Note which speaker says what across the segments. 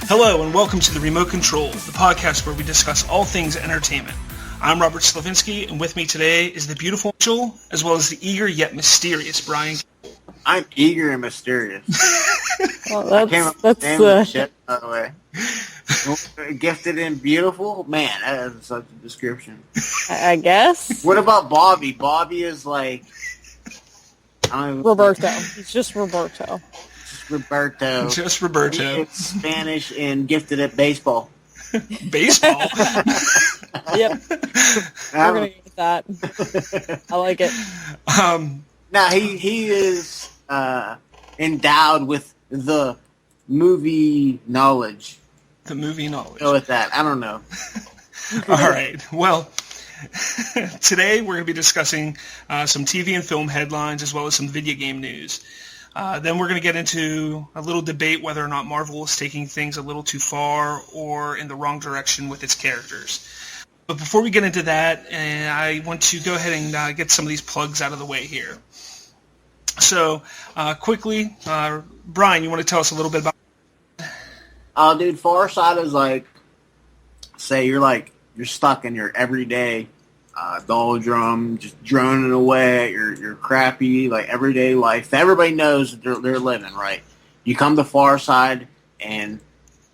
Speaker 1: Hello and welcome to the Remote Control, the podcast where we discuss all things entertainment. I'm Robert Slavinsky, and with me today is the beautiful Mitchell, as well as the eager yet mysterious Brian.
Speaker 2: I'm eager and mysterious.
Speaker 3: Well, that's
Speaker 2: shit, by the way. Gifted and beautiful? Man, that is such a description.
Speaker 3: I guess.
Speaker 2: What about Bobby? Bobby is like...
Speaker 3: Roberto. He's just Roberto.
Speaker 2: Roberto.
Speaker 1: Just Roberto.
Speaker 2: It's Spanish and gifted at baseball.
Speaker 1: Baseball?
Speaker 3: Yep. We're going to get that. I like it.
Speaker 2: Now, he is endowed with the movie knowledge.
Speaker 1: The movie knowledge.
Speaker 2: Go with that. I don't know.
Speaker 1: All right. Well, today we're going to be discussing some TV and film headlines as well as some video game news. Then we're going to get into a little debate whether or not Marvel is taking things a little too far or in the wrong direction with its characters. But before we get into that, I want to go ahead and get some of these plugs out of the way here. So, quickly, Brian, you want to tell us a little bit about...
Speaker 2: Dude, Far Side is like, say you're stuck in your everyday doldrum, just droning away at your crappy, like, everyday life. Everybody knows that they're living, right? You come to Far Side, and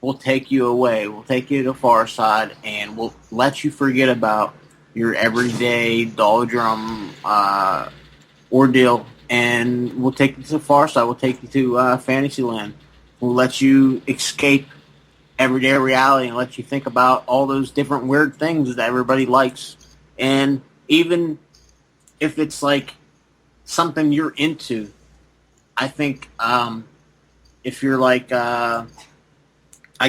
Speaker 2: we'll take you away. We'll take you to Far Side, and we'll let you forget about your everyday doldrum ordeal, and we'll take you to Far Side. We'll take you to Fantasyland. We'll let you escape everyday reality and let you think about all those different weird things that everybody likes. And even if it's like something you're into, I think if you're like, I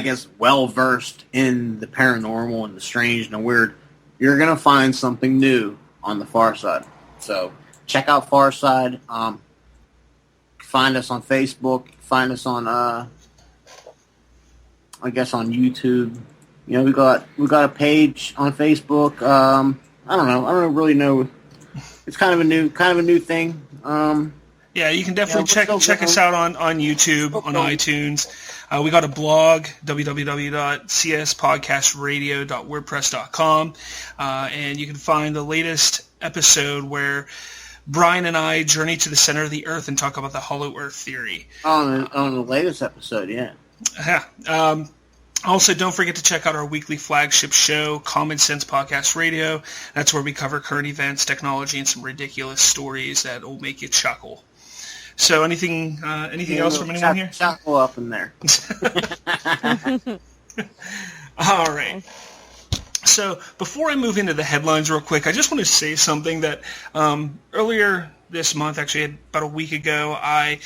Speaker 2: guess, well-versed in the paranormal and the strange and the weird, you're going to find something new on the Far Side. So check out Far Side. Find us on Facebook. Find us on, I guess, on YouTube. You know, we got a page on Facebook. I don't know. I don't really know. It's kind of a new thing.
Speaker 1: Yeah, you can definitely check us out on YouTube, on iTunes. We got a blog, www.cspodcastradio.wordpress.com, and you can find the latest episode where Brian and I journey to the center of the Earth and talk about the Hollow Earth theory.
Speaker 2: On the latest episode, yeah.
Speaker 1: Yeah. Also, don't forget to check out our weekly flagship show, Common Sense Podcast Radio. That's where we cover current events, technology, and some ridiculous stories that will make you chuckle. So, anything else from anyone here?
Speaker 2: Chuckle up in there.
Speaker 1: All right. So, before I move into the headlines real quick, I just want to say something that earlier this month, actually about a week ago, I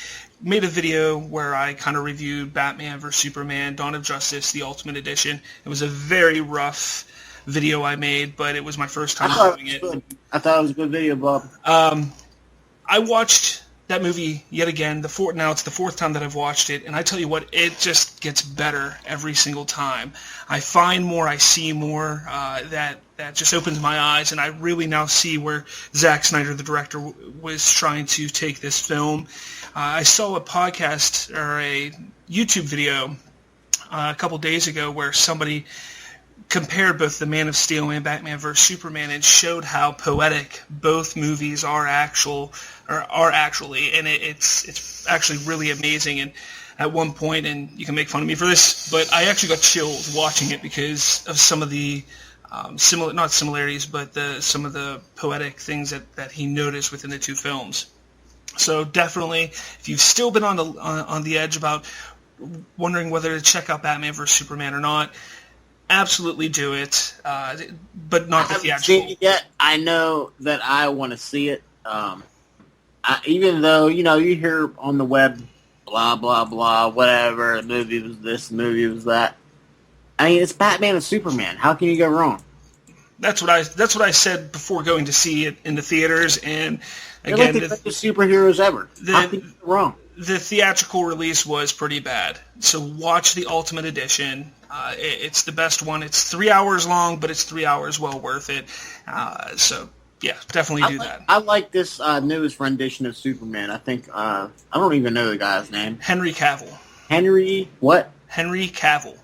Speaker 1: made a video where I kind of reviewed Batman vs. Superman, Dawn of Justice, the Ultimate Edition. It was a very rough video I made, but it was my first time doing it.
Speaker 2: I thought it was a good video, Bob.
Speaker 1: I watched that movie yet again. Now it's the fourth time that I've watched it, and I tell you what, it just gets better every single time. I find more, I see more, that just opens my eyes, and I really now see where Zack Snyder, the director, was trying to take this film. I saw a podcast or a YouTube video a couple days ago where somebody compared both the Man of Steel and Batman vs. Superman and showed how poetic both movies are actually, and it's actually really amazing. And at one point, and you can make fun of me for this, but I actually got chills watching it because of some of the not similarities, but some of the poetic things that he noticed within the two films. So definitely, if you've still been on the edge about wondering whether to check out Batman vs. Superman or not, absolutely do it, but not the theatrical.
Speaker 2: I haven't seen it yet. I know that I want to see it. Even though, you hear on the web, blah, blah, blah, whatever, the movie was this, the movie was that. I mean, it's Batman and Superman. How can you go wrong?
Speaker 1: That's what I said before going to see it in the theaters, and
Speaker 2: They're
Speaker 1: again,
Speaker 2: like the greatest superheroes ever. How can you go wrong?
Speaker 1: The theatrical release was pretty bad, so watch the Ultimate Edition. It's the best one. It's 3 hours long, but it's 3 hours well worth it. So yeah, definitely do that.
Speaker 2: I like this newest rendition of Superman. I think I don't even know the guy's name.
Speaker 1: Henry Cavill.
Speaker 2: Henry what?
Speaker 1: Henry Cavill.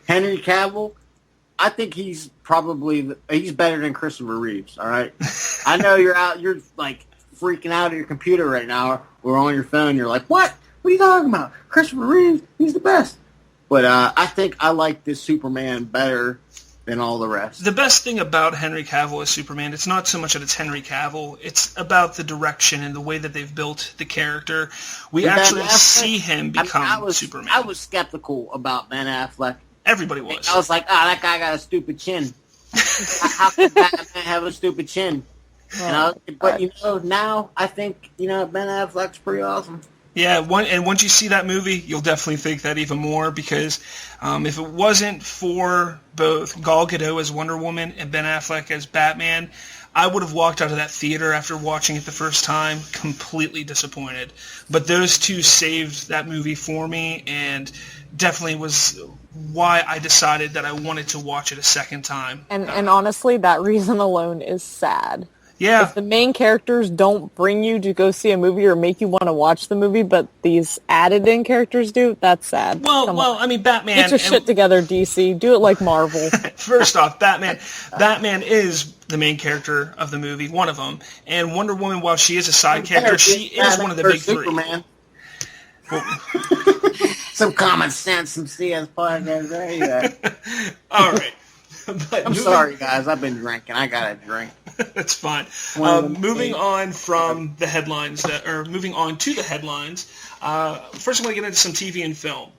Speaker 2: Henry Cavill, I think he's better than Christopher Reeves. All right, I know you're like freaking out at your computer right now or on your phone. You're like, what? What are you talking about? Christopher Reeves, he's the best. But I think I like this Superman better than all the rest.
Speaker 1: The best thing about Henry Cavill as Superman, it's not so much that it's Henry Cavill, it's about the direction and the way that they've built the character. We actually see him become Superman.
Speaker 2: I was skeptical about Ben Affleck.
Speaker 1: Everybody was.
Speaker 2: I was like, that guy got a stupid chin. How can Batman have a stupid chin? But now I think Ben Affleck's pretty awesome.
Speaker 1: Yeah, and once you see that movie, you'll definitely think that even more because if it wasn't for both Gal Gadot as Wonder Woman and Ben Affleck as Batman, I would have walked out of that theater after watching it the first time completely disappointed. But those two saved that movie for me and definitely was why I decided that I wanted to watch it a second time.
Speaker 3: And honestly, that reason alone is sad.
Speaker 1: Yeah.
Speaker 3: If the main characters don't bring you to go see a movie or make you want to watch the movie, but these added-in characters do, that's sad.
Speaker 1: Well, I mean, Batman...
Speaker 3: Get your shit together, DC. Do it like Marvel.
Speaker 1: First off, Batman is the main character of the movie, one of them. And Wonder Woman, while she is a side character, she is one of the big
Speaker 2: Superman. Some common sense, some CS podcast. There you go.
Speaker 1: All right.
Speaker 2: I'm sorry, guys. I've been drinking. I got a drink.
Speaker 1: That's fine. Moving on from the headlines, moving on to the headlines. First, I'm going to get into some TV and film.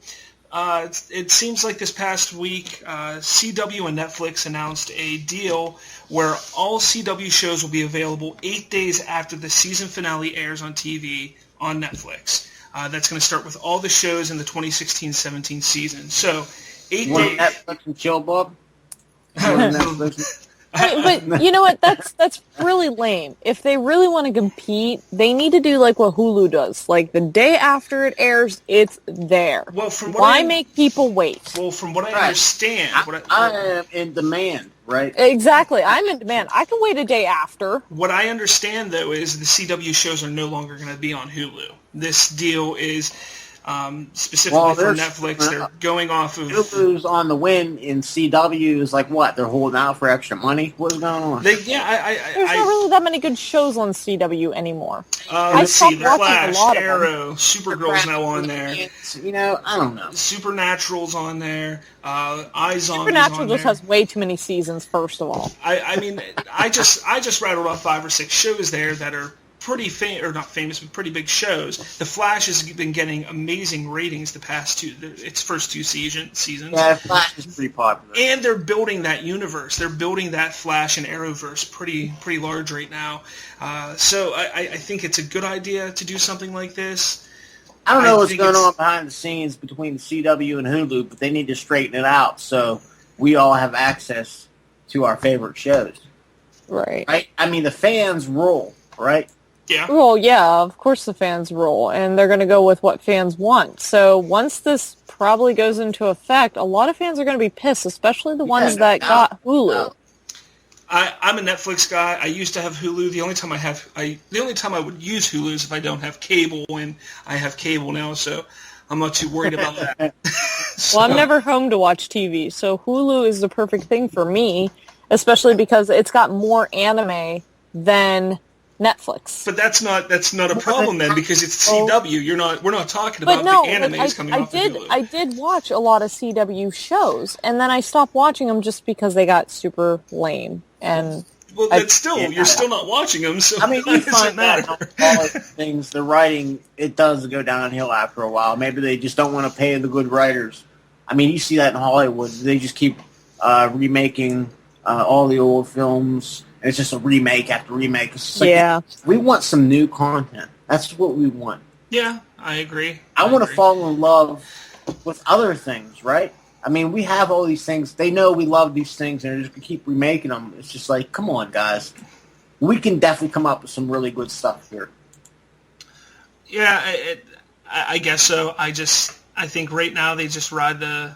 Speaker 1: It seems like this past week, CW and Netflix announced a deal where all CW shows will be available 8 days after the season finale airs on TV on Netflix. That's going to start with all the shows in the 2016-17 season. So, 8 days.
Speaker 2: Netflix and chill, Bob?
Speaker 3: But you know what? That's really lame. If they really want to compete, they need to do like what Hulu does. Like the day after it airs, it's there.
Speaker 1: Well,
Speaker 3: why make people wait?
Speaker 1: Well, from what I understand,
Speaker 2: I am in demand, right?
Speaker 3: Exactly, I'm in demand. I can wait a day after.
Speaker 1: What I understand though is the CW shows are no longer going to be on Hulu. This deal is specifically for Netflix. They're going off of
Speaker 2: Hulu's on the win in CW is like what? They're holding out for extra money? What's going on?
Speaker 3: There's not really that many good shows on CW anymore.
Speaker 1: Let's see, The Flash, Arrow, Supergirl's now on there.
Speaker 2: I don't know.
Speaker 1: Supernatural's on there. iZombie's
Speaker 3: Supernatural
Speaker 1: on
Speaker 3: just
Speaker 1: there.
Speaker 3: has way too many seasons, first of all.
Speaker 1: I mean, I just rattled off 5 or 6 shows there that are pretty not famous, but pretty big shows. The Flash has been getting amazing ratings the past its first 2 seasons.
Speaker 2: Yeah, Flash is pretty popular.
Speaker 1: And they're building that universe. They're building that Flash and Arrowverse pretty large right now. So I think it's a good idea to do something like this.
Speaker 2: I don't know what's going on behind the scenes between the CW and Hulu, but they need to straighten it out so we all have access to our favorite shows.
Speaker 3: Right?
Speaker 2: I mean, the fans rule, right?
Speaker 1: Yeah.
Speaker 3: Well, yeah, of course the fans rule, and they're going to go with what fans want. So once this probably goes into effect, a lot of fans are going to be pissed, especially the ones that got Hulu.
Speaker 1: I'm a Netflix guy. I used to have Hulu. The only time I would use Hulu is if I don't have cable, and I have cable now, so I'm not too worried about that.
Speaker 3: Well, I'm never home to watch TV, so Hulu is the perfect thing for me, especially because it's got more anime than Netflix.
Speaker 1: But that's not a problem then because it's CW. We're not talking about the animes coming off of Hulu.
Speaker 3: I did watch a lot of CW shows, and then I stopped watching them just because they got super lame. And
Speaker 1: you're still not watching them. So
Speaker 2: I mean, you find out all of things. The writing it does go downhill after a while. Maybe they just don't want to pay the good writers. I mean, you see that in Hollywood. They just keep remaking all the old films. It's just a remake after remake. It's like, we want some new content. That's what we want.
Speaker 1: Yeah, I agree.
Speaker 2: I want to fall in love with other things, right? I mean, we have all these things. They know we love these things, and they're just going to keep remaking them. It's just like, come on, guys. We can definitely come up with some really good stuff here.
Speaker 1: Yeah, I guess so. I think right now they just ride the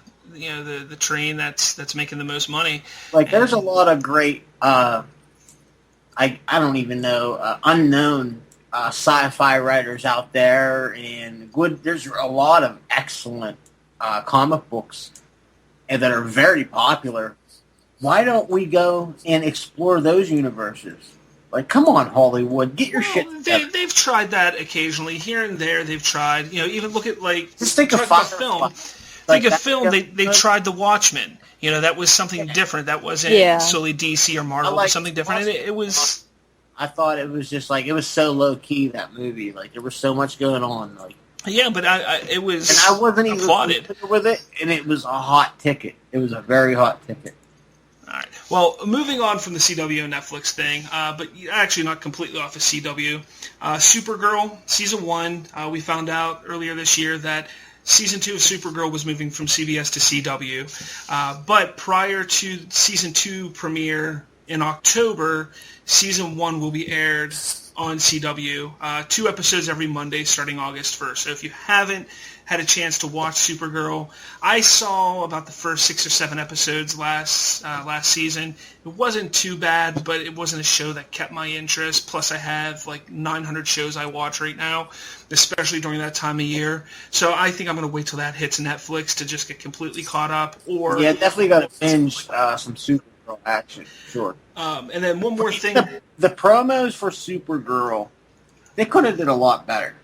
Speaker 1: train that's making the most money.
Speaker 2: There's a lot of great... I don't even know, unknown sci-fi writers out there, and there's a lot of excellent comic books and that are very popular. Why don't we go and explore those universes? Like, come on, Hollywood, get your shit together.
Speaker 1: They've tried that occasionally. Here and there, they've tried. Even look at, like...
Speaker 2: Just think of
Speaker 1: film.
Speaker 2: Like
Speaker 1: think of film, they tried The Watchmen. That was something different. That wasn't solely DC or Marvel. It was something different. And it was...
Speaker 2: I thought it was just, like, it was so low-key, that movie. Like, there was so much going on. Like,
Speaker 1: yeah, but it was
Speaker 2: and I wasn't even
Speaker 1: applauded
Speaker 2: with it, and it was a hot ticket. It was a very hot ticket.
Speaker 1: All right. Well, moving on from the CW and Netflix thing, but actually not completely off of CW. Supergirl, Season 1, we found out earlier this year that Season 2 of Supergirl was moving from CBS to CW. But prior to Season 2 premiere in October, Season 1 will be aired on CW. 2 episodes every Monday starting August 1st. So if you haven't had a chance to watch Supergirl, I saw about the first 6 or 7 episodes last season. It wasn't too bad, but it wasn't a show that kept my interest. Plus, I have like 900 shows I watch right now, especially during that time of year. So I think I'm going to wait till that hits Netflix to just get completely caught up. Or
Speaker 2: yeah, definitely got to binge some Supergirl action, sure.
Speaker 1: And then one more thing.
Speaker 2: The promos for Supergirl, they could have did a lot better.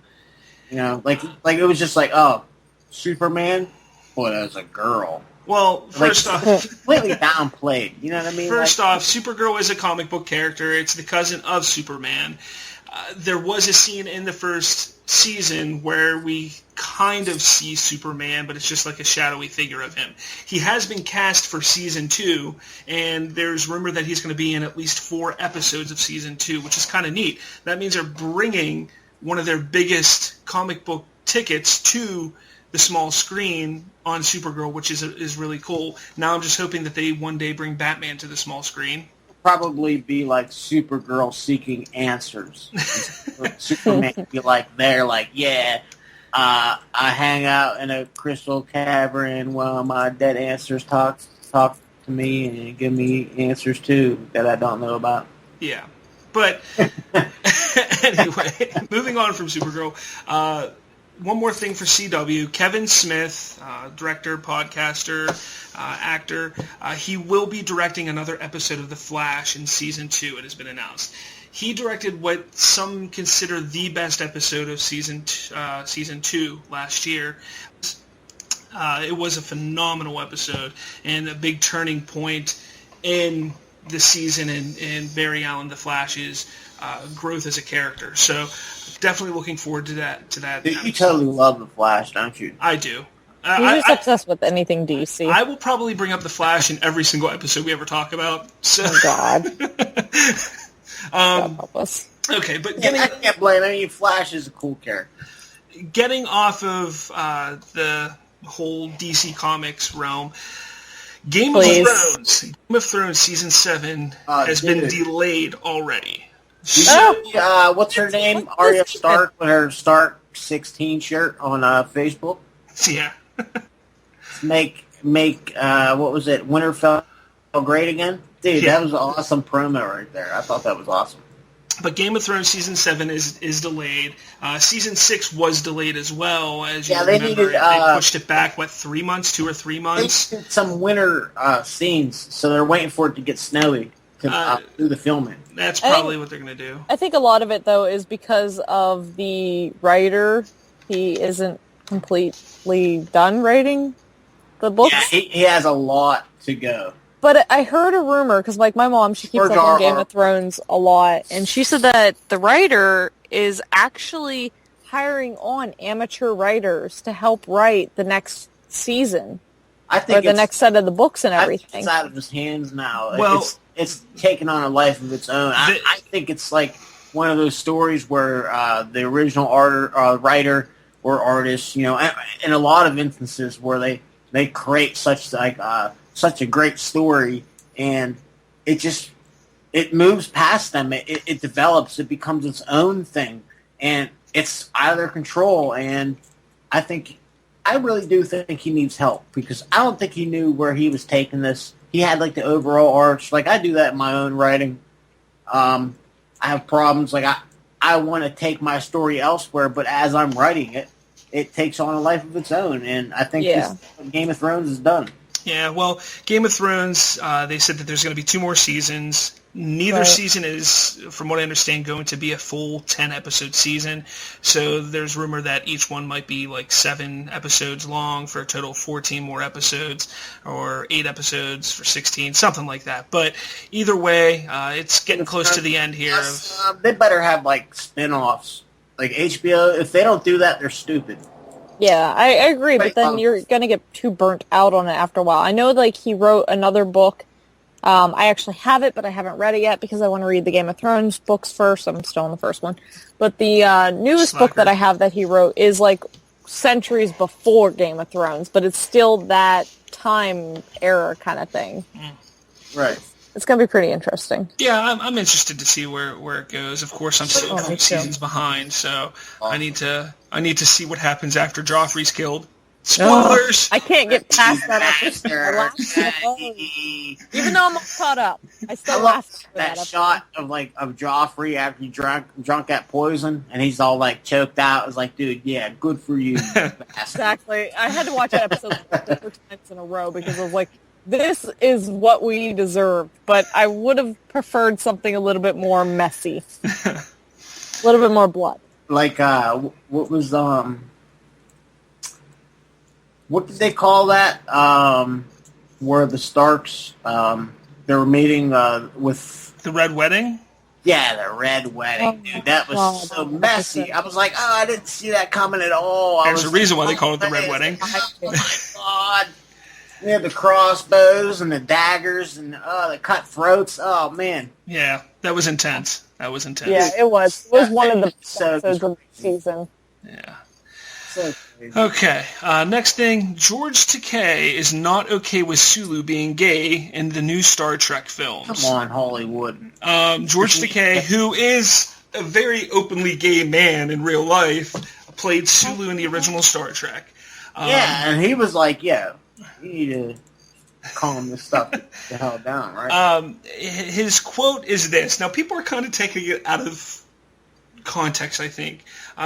Speaker 2: Like it was just like, oh, Superman, but as a girl.
Speaker 1: Well, first off,
Speaker 2: completely downplayed. You know what I mean?
Speaker 1: First off, Supergirl is a comic book character. It's the cousin of Superman. There was a scene in the first season where we kind of see Superman, but it's just like a shadowy figure of him. He has been cast for Season 2, and there's rumor that he's going to be in at least 4 episodes of Season 2, which is kind of neat. That means they're bringing one of their biggest comic book tickets to the small screen on Supergirl, which is really cool. Now I'm just hoping that they one day bring Batman to the small screen.
Speaker 2: Probably be like Supergirl seeking answers. Superman be like there, like, yeah, I hang out in a crystal cavern while my dead ancestors talk to me and give me answers too that I don't know about.
Speaker 1: Yeah. But anyway, moving on from Supergirl, one more thing for CW. Kevin Smith, director, podcaster, actor, he will be directing another episode of The Flash in Season 2, it has been announced. He directed what some consider the best episode of Season 2 last year. It was a phenomenal episode and a big turning point in the season and Barry Allen, the Flash's growth as a character. So definitely looking forward to that.
Speaker 2: Dude, you totally love the Flash, don't you?
Speaker 1: I do.
Speaker 3: You're just obsessed with anything DC.
Speaker 1: I will probably bring up the Flash in every single episode we ever talk about. So.
Speaker 3: Oh God. God help us.
Speaker 1: Okay, but
Speaker 2: I can't blame. I mean, Flash is a cool character.
Speaker 1: Getting off of the whole DC Comics realm. Game of Thrones Season 7 has been delayed already.
Speaker 2: What's her name? Arya Stark with her Stark 16 shirt on Facebook.
Speaker 1: Yeah.
Speaker 2: Make what was it? Winterfell great again? Dude, That was an awesome promo right there. I thought that was awesome.
Speaker 1: But Game of Thrones Season 7 is delayed. Season 6 was delayed as well, as you remember. They pushed it back, 3 months, 2 or 3 months?
Speaker 2: They did some winter scenes, so they're waiting for it to get snowy to do the filming.
Speaker 1: That's probably what they're going to do.
Speaker 3: I think a lot of it, though, is because of the writer. He isn't completely done writing the books.
Speaker 2: Yeah, he has a lot to go.
Speaker 3: But I heard a rumor, because my mom, she keeps up on Game of Thrones a lot, and she said that the writer is actually hiring on amateur writers to help write the next season.
Speaker 2: I think
Speaker 3: the next set of the books and everything.
Speaker 2: It's out of his hands now.
Speaker 1: Well,
Speaker 2: it's taken on a life of its own. I think it's like one of those stories where the original writer or artist, in a lot of instances where they create such a great story, and it moves past them. It develops. It becomes its own thing, and it's out of their control. And I really do think he needs help, because I don't think he knew where he was taking this. He had the overall arch. I do that in my own writing. I have problems. I want to take my story elsewhere, but as I'm writing it, it takes on a life of its own. And I think this Game of Thrones is done.
Speaker 1: Yeah, well, Game of Thrones, they said that there's going to be 2 more seasons. Neither season is, from what I understand, going to be a full 10-episode season. So there's rumor that each one might be like 7 episodes long for a total of 14 more episodes, or 8 episodes for 16, something like that. But either way, it's getting close to the end here.
Speaker 2: They better have like spin-offs. Like HBO, if they don't do that, they're stupid.
Speaker 3: Yeah, I agree, but then you're going to get too burnt out on it after a while. I know, like, he wrote another book. I actually have it, but I haven't read it yet because I want to read the Game of Thrones books first. I'm still on the first one. But the newest book that I have that he wrote is, like, centuries before Game of Thrones, but it's still that time era kind of thing.
Speaker 2: Right.
Speaker 3: It's going to be pretty interesting.
Speaker 1: Yeah, I'm interested to see where it goes. Of course, I'm still a few seasons behind, so I need to see what happens after Joffrey's killed. Spoilers!
Speaker 3: I can't get past that episode. Even though I'm all caught up, I still laughed at
Speaker 2: that shot of Joffrey after he drunk that poison, and he's all like choked out. It was like, dude, yeah, good for you.
Speaker 3: Exactly. I had to watch that episode 4 times in a row because I was like, this is what we deserve, but I would have preferred something a little bit more messy. A little bit more blood.
Speaker 2: Like, what was, what did they call that? Where the Starks, they were meeting, with...
Speaker 1: The Red Wedding?
Speaker 2: Yeah, the Red Wedding, dude. That was so messy. I was like, oh, I didn't see that coming at all.
Speaker 1: There's a reason why they call it the Red Wedding.
Speaker 2: Oh, my God. We had the crossbows and the daggers and the cut throats. Oh, man.
Speaker 1: Yeah, that was intense.
Speaker 3: Yeah, it was. It was one of the episodes of the season.
Speaker 1: Yeah.
Speaker 2: So crazy.
Speaker 1: Okay, next thing. George Takei is not okay with Sulu being gay in the new Star Trek films.
Speaker 2: Come on, Hollywood.
Speaker 1: George Takei, who is a very openly gay man in real life, played Sulu in the original Star Trek.
Speaker 2: Yeah, and he was like, yeah, you need to calm this stuff the hell down, right?
Speaker 1: His quote is this. Now, people are kind of taking it out of context, I think.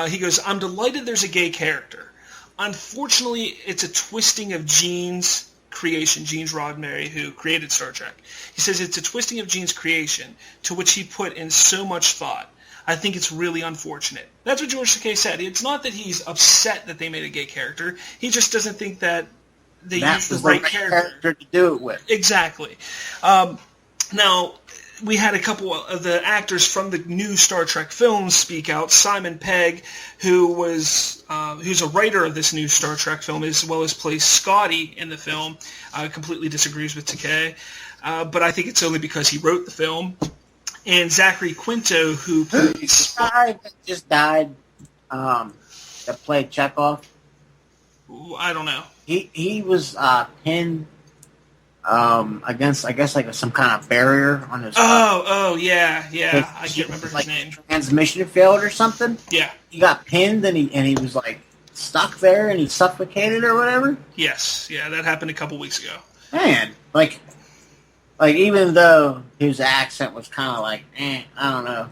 Speaker 1: He goes, "I'm delighted there's a gay character. Unfortunately, it's a twisting of Gene's creation, Gene Roddenberry, who created Star Trek. He says it's a twisting of Gene's creation, to which he put in so much thought. I think it's really unfortunate." That's what George Takei said. It's not that he's upset that they made a gay character. He just doesn't think that they used the right character
Speaker 2: to do it with.
Speaker 1: Exactly. Now, we had a couple of the actors from the new Star Trek films speak out. Simon Pegg, who's a writer of this new Star Trek film, as well as plays Scotty in the film, completely disagrees with Takei. But I think it's only because he wrote the film. And Zachary Quinto, who plays...
Speaker 2: just died, that played Chekhov.
Speaker 1: I don't know.
Speaker 2: He was pinned against, I guess, like some kind of barrier on his...
Speaker 1: yeah. I can't remember his name.
Speaker 2: Transmission failed or something?
Speaker 1: Yeah.
Speaker 2: He got pinned and he was, like, stuck there and he suffocated or whatever?
Speaker 1: Yes. Yeah, that happened a couple weeks ago.
Speaker 2: Man, like even though his accent was kind of like, I don't know.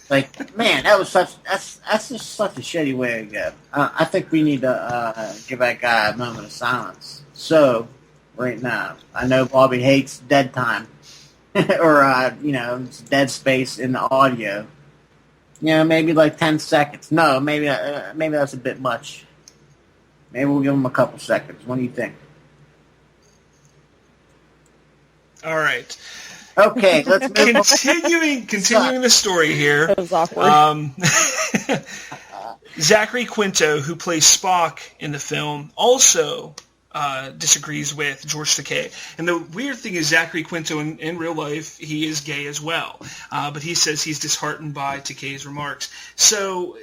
Speaker 2: Like, man, that's just such a shitty way to go. I think we need to give that guy a moment of silence. So, right now, I know Bobby hates dead time, or it's dead space in the audio. Maybe like 10 seconds. No, maybe that's a bit much. Maybe we'll give him a couple seconds. What do you think?
Speaker 1: All right.
Speaker 2: Okay, let's move
Speaker 1: Continuing the story here.
Speaker 3: That was awkward.
Speaker 1: Zachary Quinto, who plays Spock in the film, also disagrees with George Takei. And the weird thing is Zachary Quinto, in real life, he is gay as well. But he says he's disheartened by Takei's remarks. So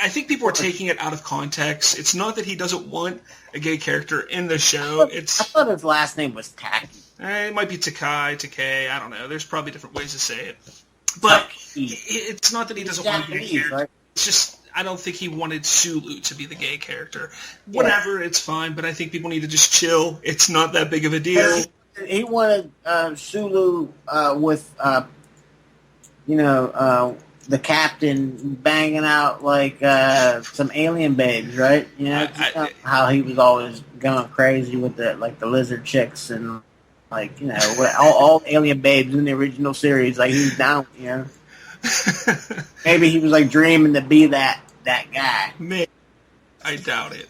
Speaker 1: I think people are taking it out of context. It's not that he doesn't want a gay character in the show.
Speaker 2: I thought his last name was Tacky.
Speaker 1: It might be Takei, I don't know. There's probably different ways to say it. But it's not that he doesn't want a gay character. Right? It's just, I don't think he wanted Sulu to be the gay character. Whatever, it's fine, but I think people need to just chill. It's not that big of a deal.
Speaker 2: He wanted Sulu with, the captain banging out like some alien babes, right? You know, how he was always going crazy with the lizard chicks and like, you know, all alien babes in the original series. Like, he was down, you know. Maybe he was like dreaming to be that guy.
Speaker 1: Maybe. I doubt it.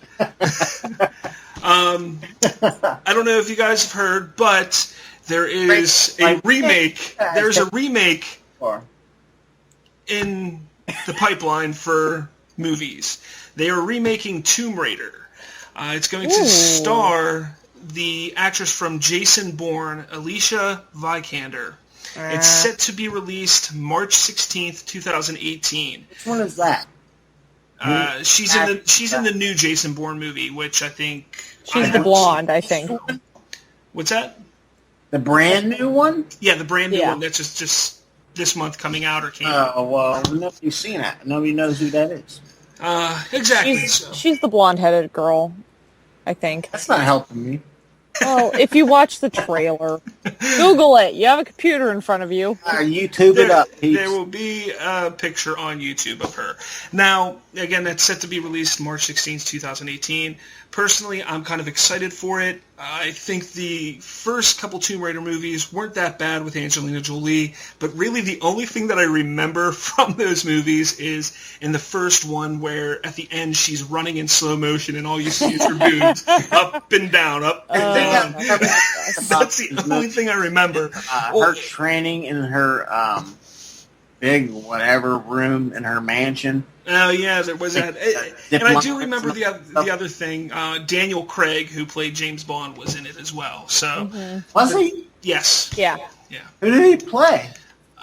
Speaker 1: I don't know if you guys have heard, but there is a remake. There's a remake in the pipeline for movies. They are remaking Tomb Raider. It's going to star the actress from Jason Bourne, Alicia Vikander. It's set to be released March 16th, 2018.
Speaker 2: Which one is that?
Speaker 1: She's in the new Jason Bourne movie, which I think
Speaker 3: she's the blonde. I think.
Speaker 1: What's that?
Speaker 2: The brand new one?
Speaker 1: Yeah, the brand new one that's just this month coming out or came out.
Speaker 2: Oh well, nobody's seen that. Nobody knows who that is.
Speaker 1: Exactly.
Speaker 3: She's the blonde-headed girl, I think.
Speaker 2: That's not helping me.
Speaker 3: Oh, if you watch the trailer, Google it. You have a computer in front of you.
Speaker 2: YouTube it up.
Speaker 1: There will be a picture on YouTube of her. Now, again, that's set to be released March 16th, 2018. Personally, I'm kind of excited for it. I think the first couple Tomb Raider movies weren't that bad with Angelina Jolie, but really the only thing that I remember from those movies is in the first one where at the end she's running in slow motion and all you see is her boobs up and down, up and down. That's the only thing I remember.
Speaker 2: Her training in her big whatever room in her mansion.
Speaker 1: Oh yeah, there was that, and I do remember the other thing. Daniel Craig, who played James Bond, was in it as well. So
Speaker 2: was he?
Speaker 1: Yes.
Speaker 3: Yeah.
Speaker 2: Who did he play?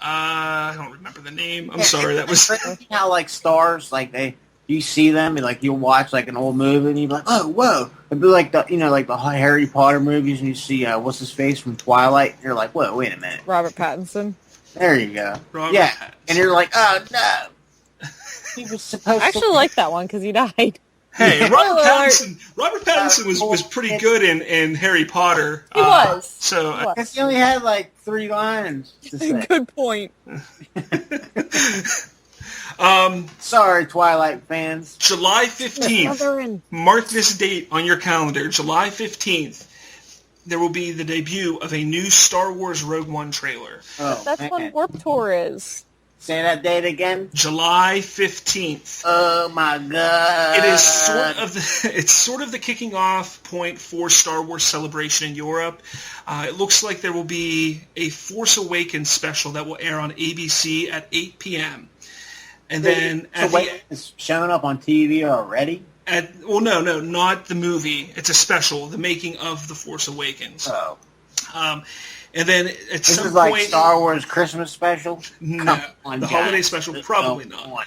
Speaker 1: I don't remember the name. I'm sorry. That was
Speaker 2: how like stars like you see them and like you'll watch like an old movie and you're like, oh whoa. It'd be like the Harry Potter movies and you see what's his face from Twilight. And you're like, whoa, wait a minute.
Speaker 3: Robert Pattinson.
Speaker 2: There you go.
Speaker 1: Robert Pattinson.
Speaker 2: And you're like, oh no. He was supposed
Speaker 3: I actually like that one because he died.
Speaker 1: Hey, Robert Pattinson was pretty good in Harry Potter.
Speaker 3: He was.
Speaker 1: So
Speaker 2: I guess he only had like 3 lines to say.
Speaker 3: Good point.
Speaker 2: Sorry, Twilight fans.
Speaker 1: July 15th. Mark this date on your calendar. July 15th. There will be the debut of a new Star Wars Rogue One trailer.
Speaker 2: Oh,
Speaker 3: that's when Warp Tour is.
Speaker 2: Say that date again.
Speaker 1: July 15th.
Speaker 2: Oh my god!
Speaker 1: It is sort of the kicking off point for Star Wars Celebration in Europe. It looks like there will be a Force Awakens special that will air on ABC at 8 p.m. And then
Speaker 2: it's showing up on TV already.
Speaker 1: No, not the movie. It's a special, the making of the Force Awakens.
Speaker 2: Oh.
Speaker 1: And then at some point...
Speaker 2: like Star Wars Christmas special?
Speaker 1: No, the holiday special, probably not.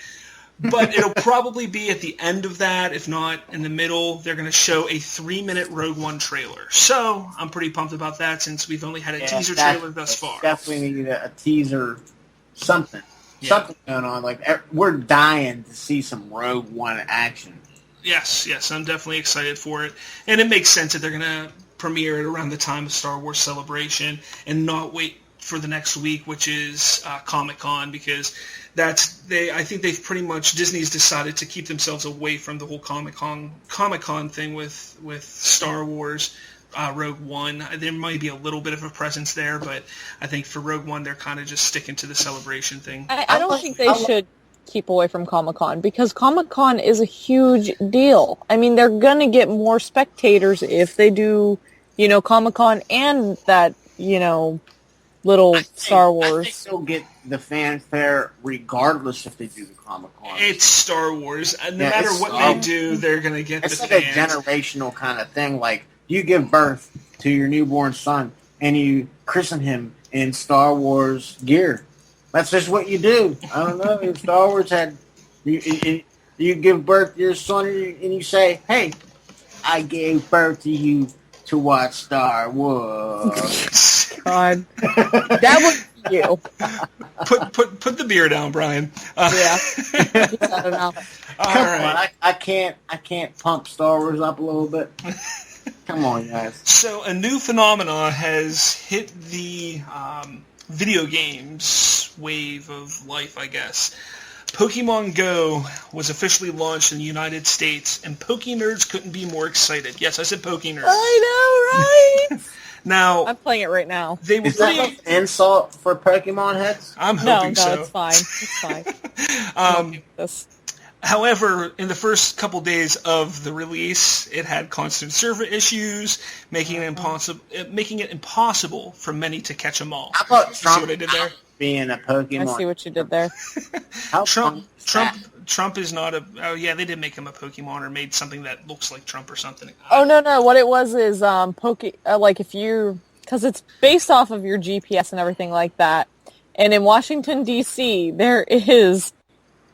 Speaker 1: But it'll probably be at the end of that, if not in the middle. They're going to show a 3-minute Rogue One trailer. So I'm pretty pumped about that since we've only had a teaser trailer thus far.
Speaker 2: Definitely need a teaser, something. Yeah. Something going on. Like, we're dying to see some Rogue One action.
Speaker 1: Yes, I'm definitely excited for it. And it makes sense that they're going to premiere it around the time of Star Wars Celebration and not wait for the next week, which is Comic-Con, because I think they've pretty much, Disney's decided to keep themselves away from the whole Comic-Con thing with Star Wars Rogue One. There might be a little bit of a presence there, but I think for Rogue One they're kind of just sticking to the Celebration thing.
Speaker 3: I don't think they should keep away from Comic-Con, because Comic-Con is a huge deal. I mean, they're going to get more spectators if they do, Comic-Con and that, little Star Wars.
Speaker 2: I think they'll get the fanfare regardless if they do the Comic-Con.
Speaker 1: It's Star Wars. No matter what they do, they're going to get the fans. It's like
Speaker 2: a generational kind of thing. Like, you give birth to your newborn son and you christen him in Star Wars gear. That's just what you do. I don't know. If Star Wars had... You give birth to your son and you say, hey, I gave birth to you to watch Star Wars.
Speaker 3: God. That was you.
Speaker 1: Put the beer down, Brian.
Speaker 3: Yeah. I don't know.
Speaker 2: Come on. I can't pump Star Wars up a little bit. Come on, guys.
Speaker 1: So a new phenomenon has hit the video games wave of life, I guess. Pokemon Go was officially launched in the United States, and Pokenerds couldn't be more excited. Yes, I said Pokenerds.
Speaker 3: I know, right?
Speaker 1: Now,
Speaker 3: I'm playing it right now.
Speaker 1: They were
Speaker 2: Is that an insult for Pokemon heads?
Speaker 1: I'm hoping so.
Speaker 3: No, it's fine. It's fine.
Speaker 1: However, in the first couple days of the release, it had constant server issues, making it impossible for many to catch them all.
Speaker 2: How about Trump?
Speaker 1: See what I did there?
Speaker 2: Being a Pokemon.
Speaker 3: I see what you did there.
Speaker 1: Trump is not a. Oh yeah, they did make him a Pokemon or made something that looks like Trump or something.
Speaker 3: Oh no! What it was is like if you, because it's based off of your GPS and everything like that. And in Washington D.C., there is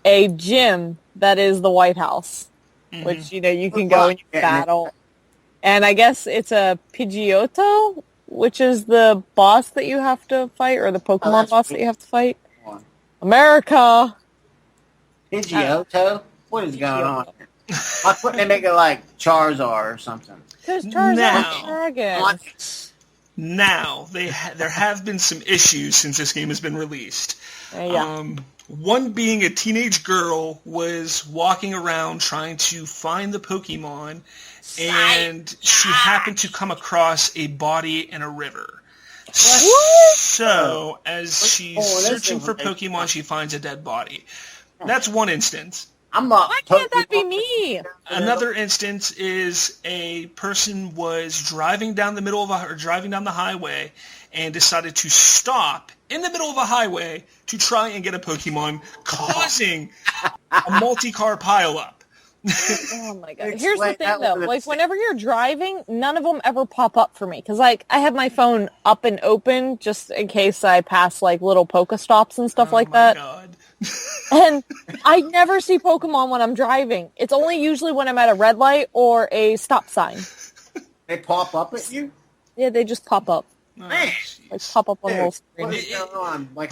Speaker 3: a gym that is the White House, which you can go and you battle. And I guess it's a Pidgeotto, which is the boss that you have to fight, or the Pokemon boss that you have to fight. America.
Speaker 2: Pidgeotto? What is going on here? Why couldn't they make it like Charizard or something?
Speaker 3: Because Charizard's dragons.
Speaker 1: Now, there have been some issues since this game has been released. One being a teenage girl was walking around trying to find the Pokemon, and she happened to come across a body in a river. So, as she's searching for Pokemon, she finds a dead body. That's one instance.
Speaker 3: Why can't that be me?
Speaker 1: Another instance is a person was driving down the highway and decided to stop in the middle of a highway to try and get a Pokemon, causing a multi-car pileup.
Speaker 3: Oh my god! Here's the thing, though. Like, whenever you're driving, none of them ever pop up for me because, like, I have my phone up and open just in case I pass like little Pokestops and stuff like that.
Speaker 1: Oh my god!
Speaker 3: And I never see Pokemon when I'm driving. It's only usually when I'm at a red light or a stop sign.
Speaker 2: They pop up at you?
Speaker 3: Yeah, they just pop up.
Speaker 2: Man.
Speaker 3: Like, pop up on the little screen.
Speaker 2: What is going on? Like,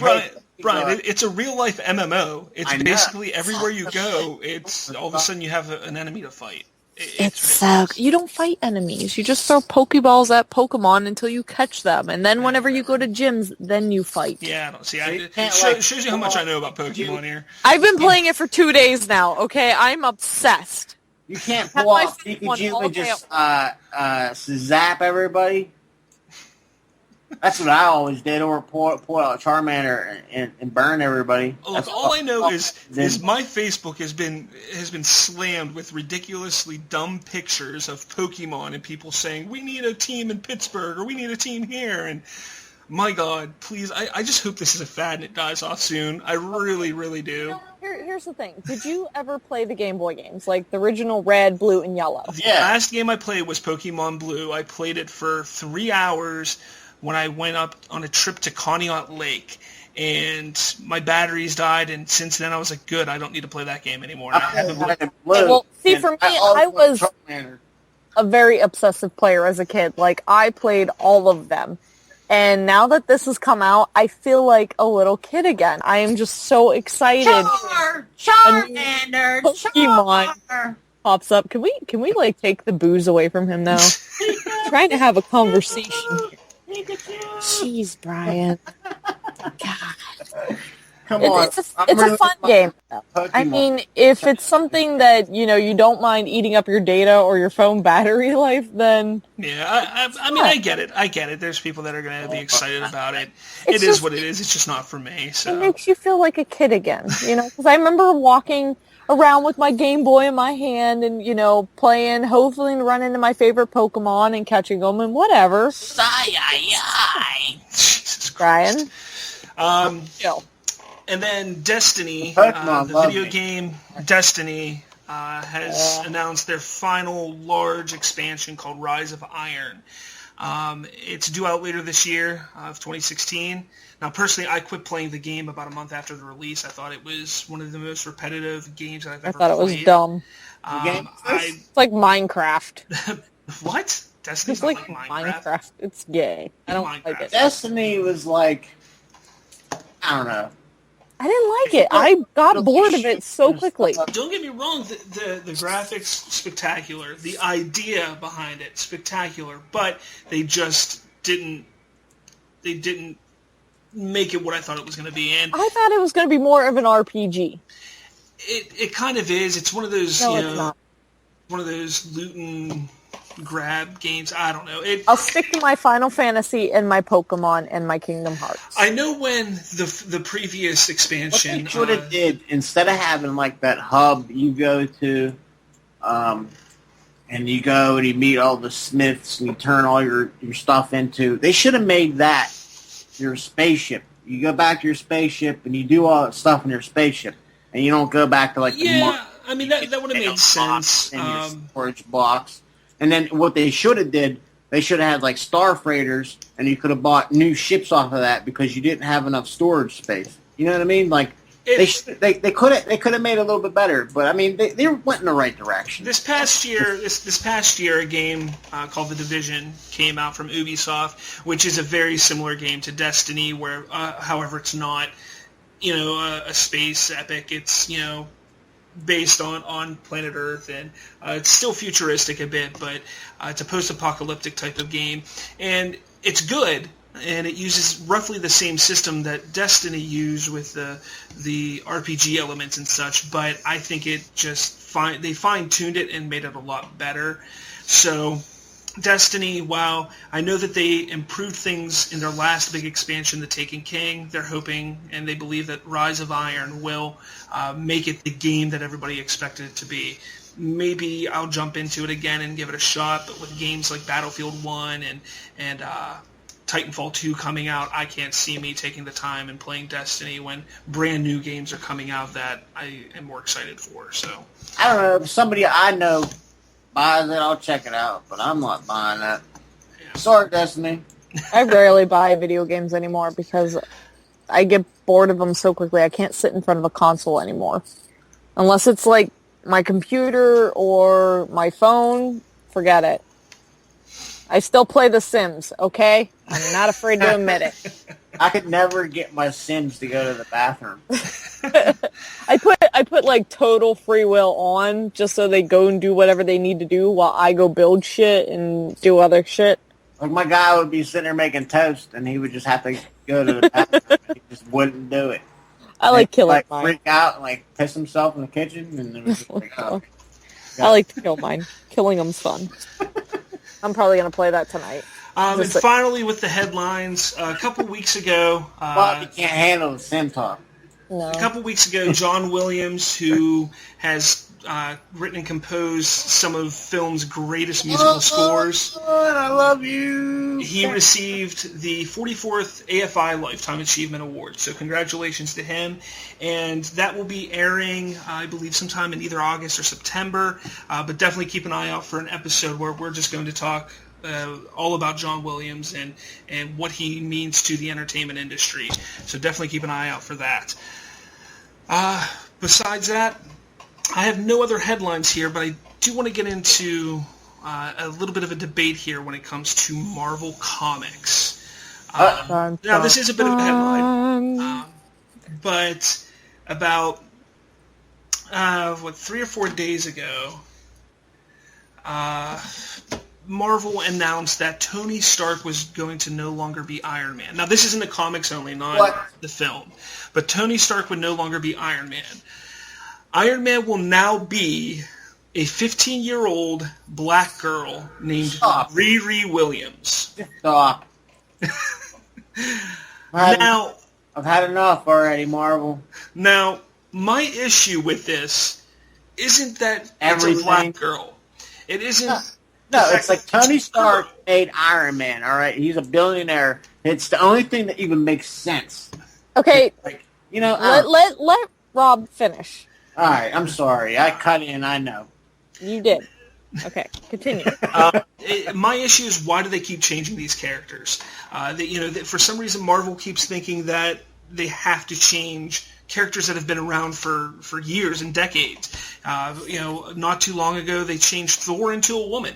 Speaker 1: Brian, it's a real-life MMO. It's basically everywhere you go, it's all of a sudden you have an enemy to fight.
Speaker 3: It's so... You don't fight enemies. You just throw Pokeballs at Pokemon until you catch them. And then whenever you go to gyms, then you fight.
Speaker 1: Yeah, I don't see. It shows you how much I know about Pokemon here.
Speaker 3: I've been playing it for 2 days now, okay? I'm obsessed.
Speaker 2: You can't pull off Pikachu and just zap everybody? That's what I always did, or pull out Charmander and burn everybody.
Speaker 1: Look, all I know is my Facebook has been slammed with ridiculously dumb pictures of Pokemon and people saying, we need a team in Pittsburgh, or we need a team here, and my god, please, I just hope this is a fad and it dies off soon. I really, really do.
Speaker 3: Here's the thing. Did you ever play the Game Boy games, like the original Red, Blue, and Yellow?
Speaker 1: The last game I played was Pokemon Blue. I played it for 3 hours when I went up on a trip to Conneaut Lake, and my batteries died, and since then I was like, good, I don't need to play that game anymore.
Speaker 3: Well, see, for me, I was a very obsessive player as a kid. Like, I played all of them. And now that this has come out, I feel like a little kid again. I am just so excited.
Speaker 2: Charmander,
Speaker 3: Pokemon pops up. Can we like take the booze away from him now? Trying to have a conversation here. Jeez, Brian. God.
Speaker 2: Come on.
Speaker 3: It's a fun game. I mean, if it's something that, you don't mind eating up your data or your phone battery life, then...
Speaker 1: Yeah, I mean, I get it. There's people that are going to be excited about it. It is what it is. It's just not for me, so...
Speaker 3: It makes you feel like a kid again, Because I remember walking around with my Game Boy in my hand and, playing, hopefully run into my favorite Pokemon and catching them and whatever.
Speaker 1: Jesus
Speaker 3: Brian.
Speaker 1: Chill. And then Destiny, the video game Destiny, has announced their final large expansion called Rise of Iron. It's due out later this year of 2016. Now, personally, I quit playing the game about a month after the release. I thought it was one of the most repetitive games that I've ever played.
Speaker 3: I thought it was dumb. It's like Minecraft.
Speaker 1: What? Destiny's
Speaker 3: not like Minecraft. It's gay. I don't like it.
Speaker 2: Destiny was like, I don't know.
Speaker 3: I didn't like it. I got bored of it so quickly.
Speaker 1: Don't get me wrong, the graphics, spectacular. The idea behind it, spectacular. But they just didn't make it what I thought it was going to be. And
Speaker 3: I thought it was going to be more of an RPG.
Speaker 1: It kind of is. It's one of those,
Speaker 3: No, it's not.
Speaker 1: one of those loot and grab games. I don't know.
Speaker 3: I'll stick to my Final Fantasy and my Pokemon and my Kingdom Hearts.
Speaker 1: I know when the previous expansion...
Speaker 2: What it did, instead of having like that hub you go to, and you go and you meet all the smiths and you turn all your stuff into... They should have made that your spaceship. You go back to your spaceship and you do all that stuff in your spaceship. And you don't go back to like
Speaker 1: the I mean that would have made sense.
Speaker 2: In your storage box. And then what they should have did, they should have had like star freighters, and you could have bought new ships off of that because you didn't have enough storage space. You know what I mean? Like they could have made it a little bit better, but I mean they went in the right direction.
Speaker 1: This past year, a game called The Division came out from Ubisoft, which is a very similar game to Destiny, where however it's not a space epic. It's based on planet Earth, and it's still futuristic a bit, but it's a post-apocalyptic type of game, and it's good, and it uses roughly the same system that Destiny used with the RPG elements and such, but I think it just they fine-tuned it and made it a lot better. So Destiny, while I know that they improved things in their last big expansion, The Taken King, they're hoping and they believe that Rise of Iron will make it the game that everybody expected it to be. Maybe I'll jump into it again and give it a shot, but with games like Battlefield 1 and Titanfall 2 coming out, I can't see me taking the time and playing Destiny when brand new games are coming out that I am more excited for. So
Speaker 2: I don't know, if somebody I know buys it, I'll check it out, but I'm not buying that. Yeah. Sorry, Destiny.
Speaker 3: I rarely buy video games anymore because I get bored of them so quickly. I can't sit in front of a console anymore. Unless it's like my computer or my phone, forget it. I still play The Sims, okay? I'm not afraid to admit it.
Speaker 2: I could never get my Sims to go to the bathroom.
Speaker 3: I put like total free will on just so they go and do whatever they need to do while I go build shit and do other shit.
Speaker 2: Like my guy would be sitting there making toast and he would just have to go to the bathroom. He just wouldn't do it.
Speaker 3: I like killing
Speaker 2: mine. Freak out and like piss himself in the kitchen and it was just like, oh.
Speaker 3: I like to kill mine. Killing them's fun. I'm probably going to play that tonight.
Speaker 1: And finally, with the headlines, a couple weeks ago...
Speaker 2: well, you can't handle the Sim talk.
Speaker 3: No.
Speaker 1: A couple weeks ago, John Williams, who has written and composed some of film's greatest musical scores...
Speaker 2: I love you!
Speaker 1: He received the 44th AFI Lifetime Achievement Award, so congratulations to him. And that will be airing, I believe, sometime in either August or September, but definitely keep an eye out for an episode where we're just going to talk all about John Williams and what he means to the entertainment industry. So definitely keep an eye out for that. Besides that, I have no other headlines here, but I do want to get into a little bit of a debate here when it comes to Marvel Comics. Now, this is a bit of a headline, but about 3 or 4 days ago, Marvel announced that Tony Stark was going to no longer be Iron Man. Now, this is in the comics only, not the film. But Tony Stark would no longer be Iron Man. Iron Man will now be a 15-year-old black girl named Riri Williams.
Speaker 2: Stop.
Speaker 1: Now,
Speaker 2: I've had enough already, Marvel.
Speaker 1: Now, my issue with this isn't that
Speaker 2: Everything.
Speaker 1: It's a black girl. It isn't...
Speaker 2: No, it's like Tony Stark made Iron Man, all right? He's a billionaire. It's the only thing that even makes sense.
Speaker 3: Okay,
Speaker 2: like, you know,
Speaker 3: let Rob finish.
Speaker 2: All right, I'm sorry. I cut in, I know.
Speaker 3: You did. Okay, continue.
Speaker 1: My issue is why do they keep changing these characters? For some reason Marvel keeps thinking that they have to change characters that have been around for years and decades. Not too long ago they changed Thor into a woman.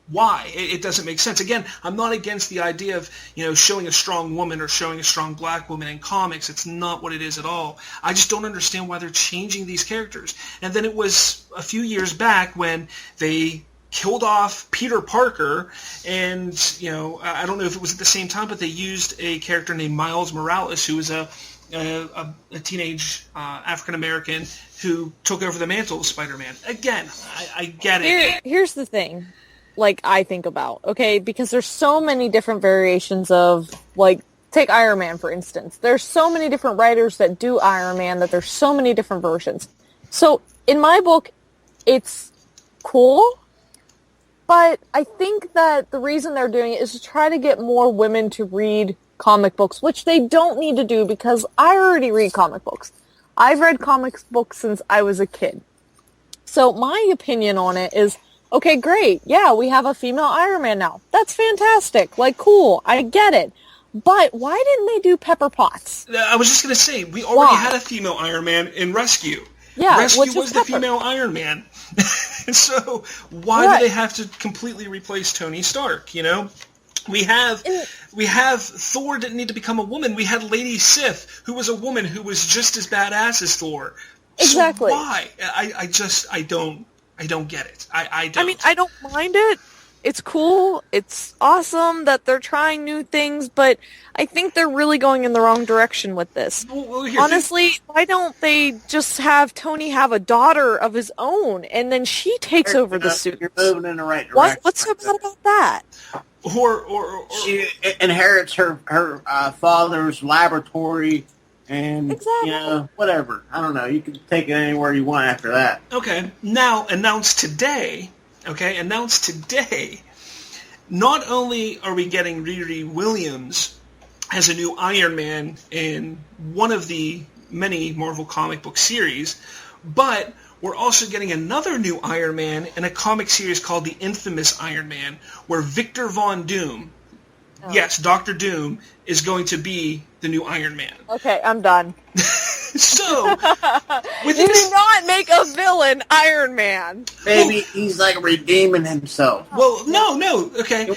Speaker 1: Why? It doesn't make sense. Again, I'm not against the idea of, showing a strong woman or showing a strong black woman in comics. It's not what it is at all. I just don't understand why they're changing these characters. And then it was a few years back when they killed off Peter Parker, and I don't know if it was at the same time, but they used a character named Miles Morales, who was a teenage African American who took over the mantle of Spider-Man. Again, I get it.
Speaker 3: Here's the thing, like, I think about, okay, because there's so many different variations of, like, take Iron Man, for instance. There's so many different writers that do Iron Man that there's so many different versions. So, in my book, it's cool, but I think that the reason they're doing it is to try to get more women to read comic books, which they don't need to do because I already read comic books. I've read comic books since I was a kid. So my opinion on it is, okay, great. Yeah, we have a female Iron Man now. That's fantastic. Like, cool. I get it. But why didn't they do Pepper Potts?
Speaker 1: I was just going to say, we already had a female Iron Man in Rescue.
Speaker 3: Yeah,
Speaker 1: Rescue was the female Iron Man. So why do they have to completely replace Tony Stark, We have Thor didn't need to become a woman. We had Lady Sif, who was a woman who was just as badass as Thor.
Speaker 3: Exactly.
Speaker 1: So why? I don't get it. I don't.
Speaker 3: I mean, I don't mind it. It's cool. It's awesome that they're trying new things, but I think they're really going in the wrong direction with this. Honestly, why don't they just have Tony have a daughter of his own, and then she takes over the suit?
Speaker 2: You're moving in the right direction.
Speaker 3: What's so bad about that?
Speaker 1: Or
Speaker 2: she inherits her father's laboratory, and whatever. I don't know. You can take it anywhere you want after that.
Speaker 1: Okay. Now announced today. Not only are we getting Riri Williams as a new Iron Man in one of the many Marvel comic book series, but we're also getting another new Iron Man in a comic series called The Infamous Iron Man, where Victor Von Doom, yes, Dr. Doom, is going to be the new Iron Man.
Speaker 3: Okay, I'm done.
Speaker 1: So,
Speaker 3: you do not make a villain Iron Man.
Speaker 2: Maybe he's like redeeming himself.
Speaker 1: Well, no, okay.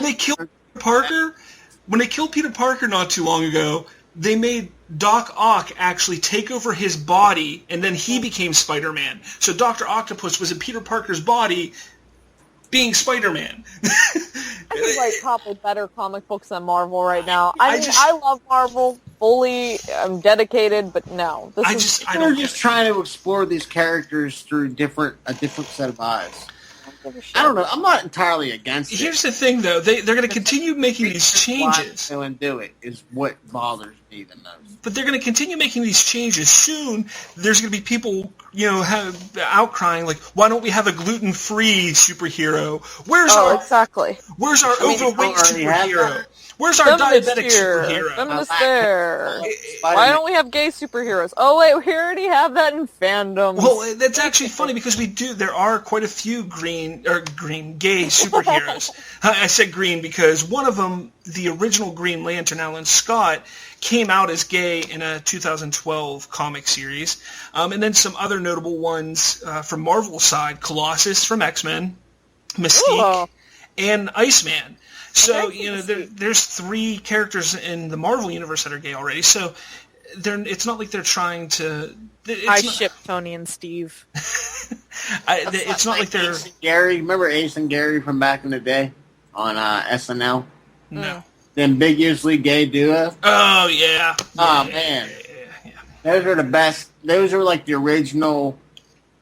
Speaker 2: They
Speaker 1: killed Peter Parker. When they killed Peter Parker not too long ago, they made Doc Ock actually take over his body, and then he became Spider-Man. So Dr. Octopus was in Peter Parker's body, being Spider-Man.
Speaker 3: I think like probably better comic books than Marvel right now. I love Marvel fully. I'm dedicated, but no,
Speaker 2: they're just trying to explore these characters through a different set of eyes. I don't know. I'm not entirely against it.
Speaker 1: Here's the thing, though. They're going to continue making these changes.
Speaker 2: And do it is what bothers me the most.
Speaker 1: But they're going to continue making these changes. Soon, there's going to be people, outcrying like, "Why don't we have a gluten-free superhero? Where's our overweight superhero? Where's our diabetic superhero?
Speaker 3: Feminist there. Why don't we have gay superheroes? Oh wait, we already have that in fandom."
Speaker 1: Well, that's actually funny because we do. There are quite a few gay superheroes. I said green because one of them, the original Green Lantern, Alan Scott, came out as gay in a 2012 comic series, and then some other notable ones from Marvel's side: Colossus from X-Men, Mystique, and Iceman. So, there's 3 characters in the Marvel universe that are gay already. So, it's not like they're trying to...
Speaker 3: ship Tony and Steve.
Speaker 1: It's not like they're...
Speaker 2: Ace and Gary, remember Ace and Gary from back in the day on SNL?
Speaker 1: No.
Speaker 2: The ambiguously gay duo?
Speaker 1: Oh, yeah.
Speaker 2: Oh, man. Yeah. Those are the best. Those are like the original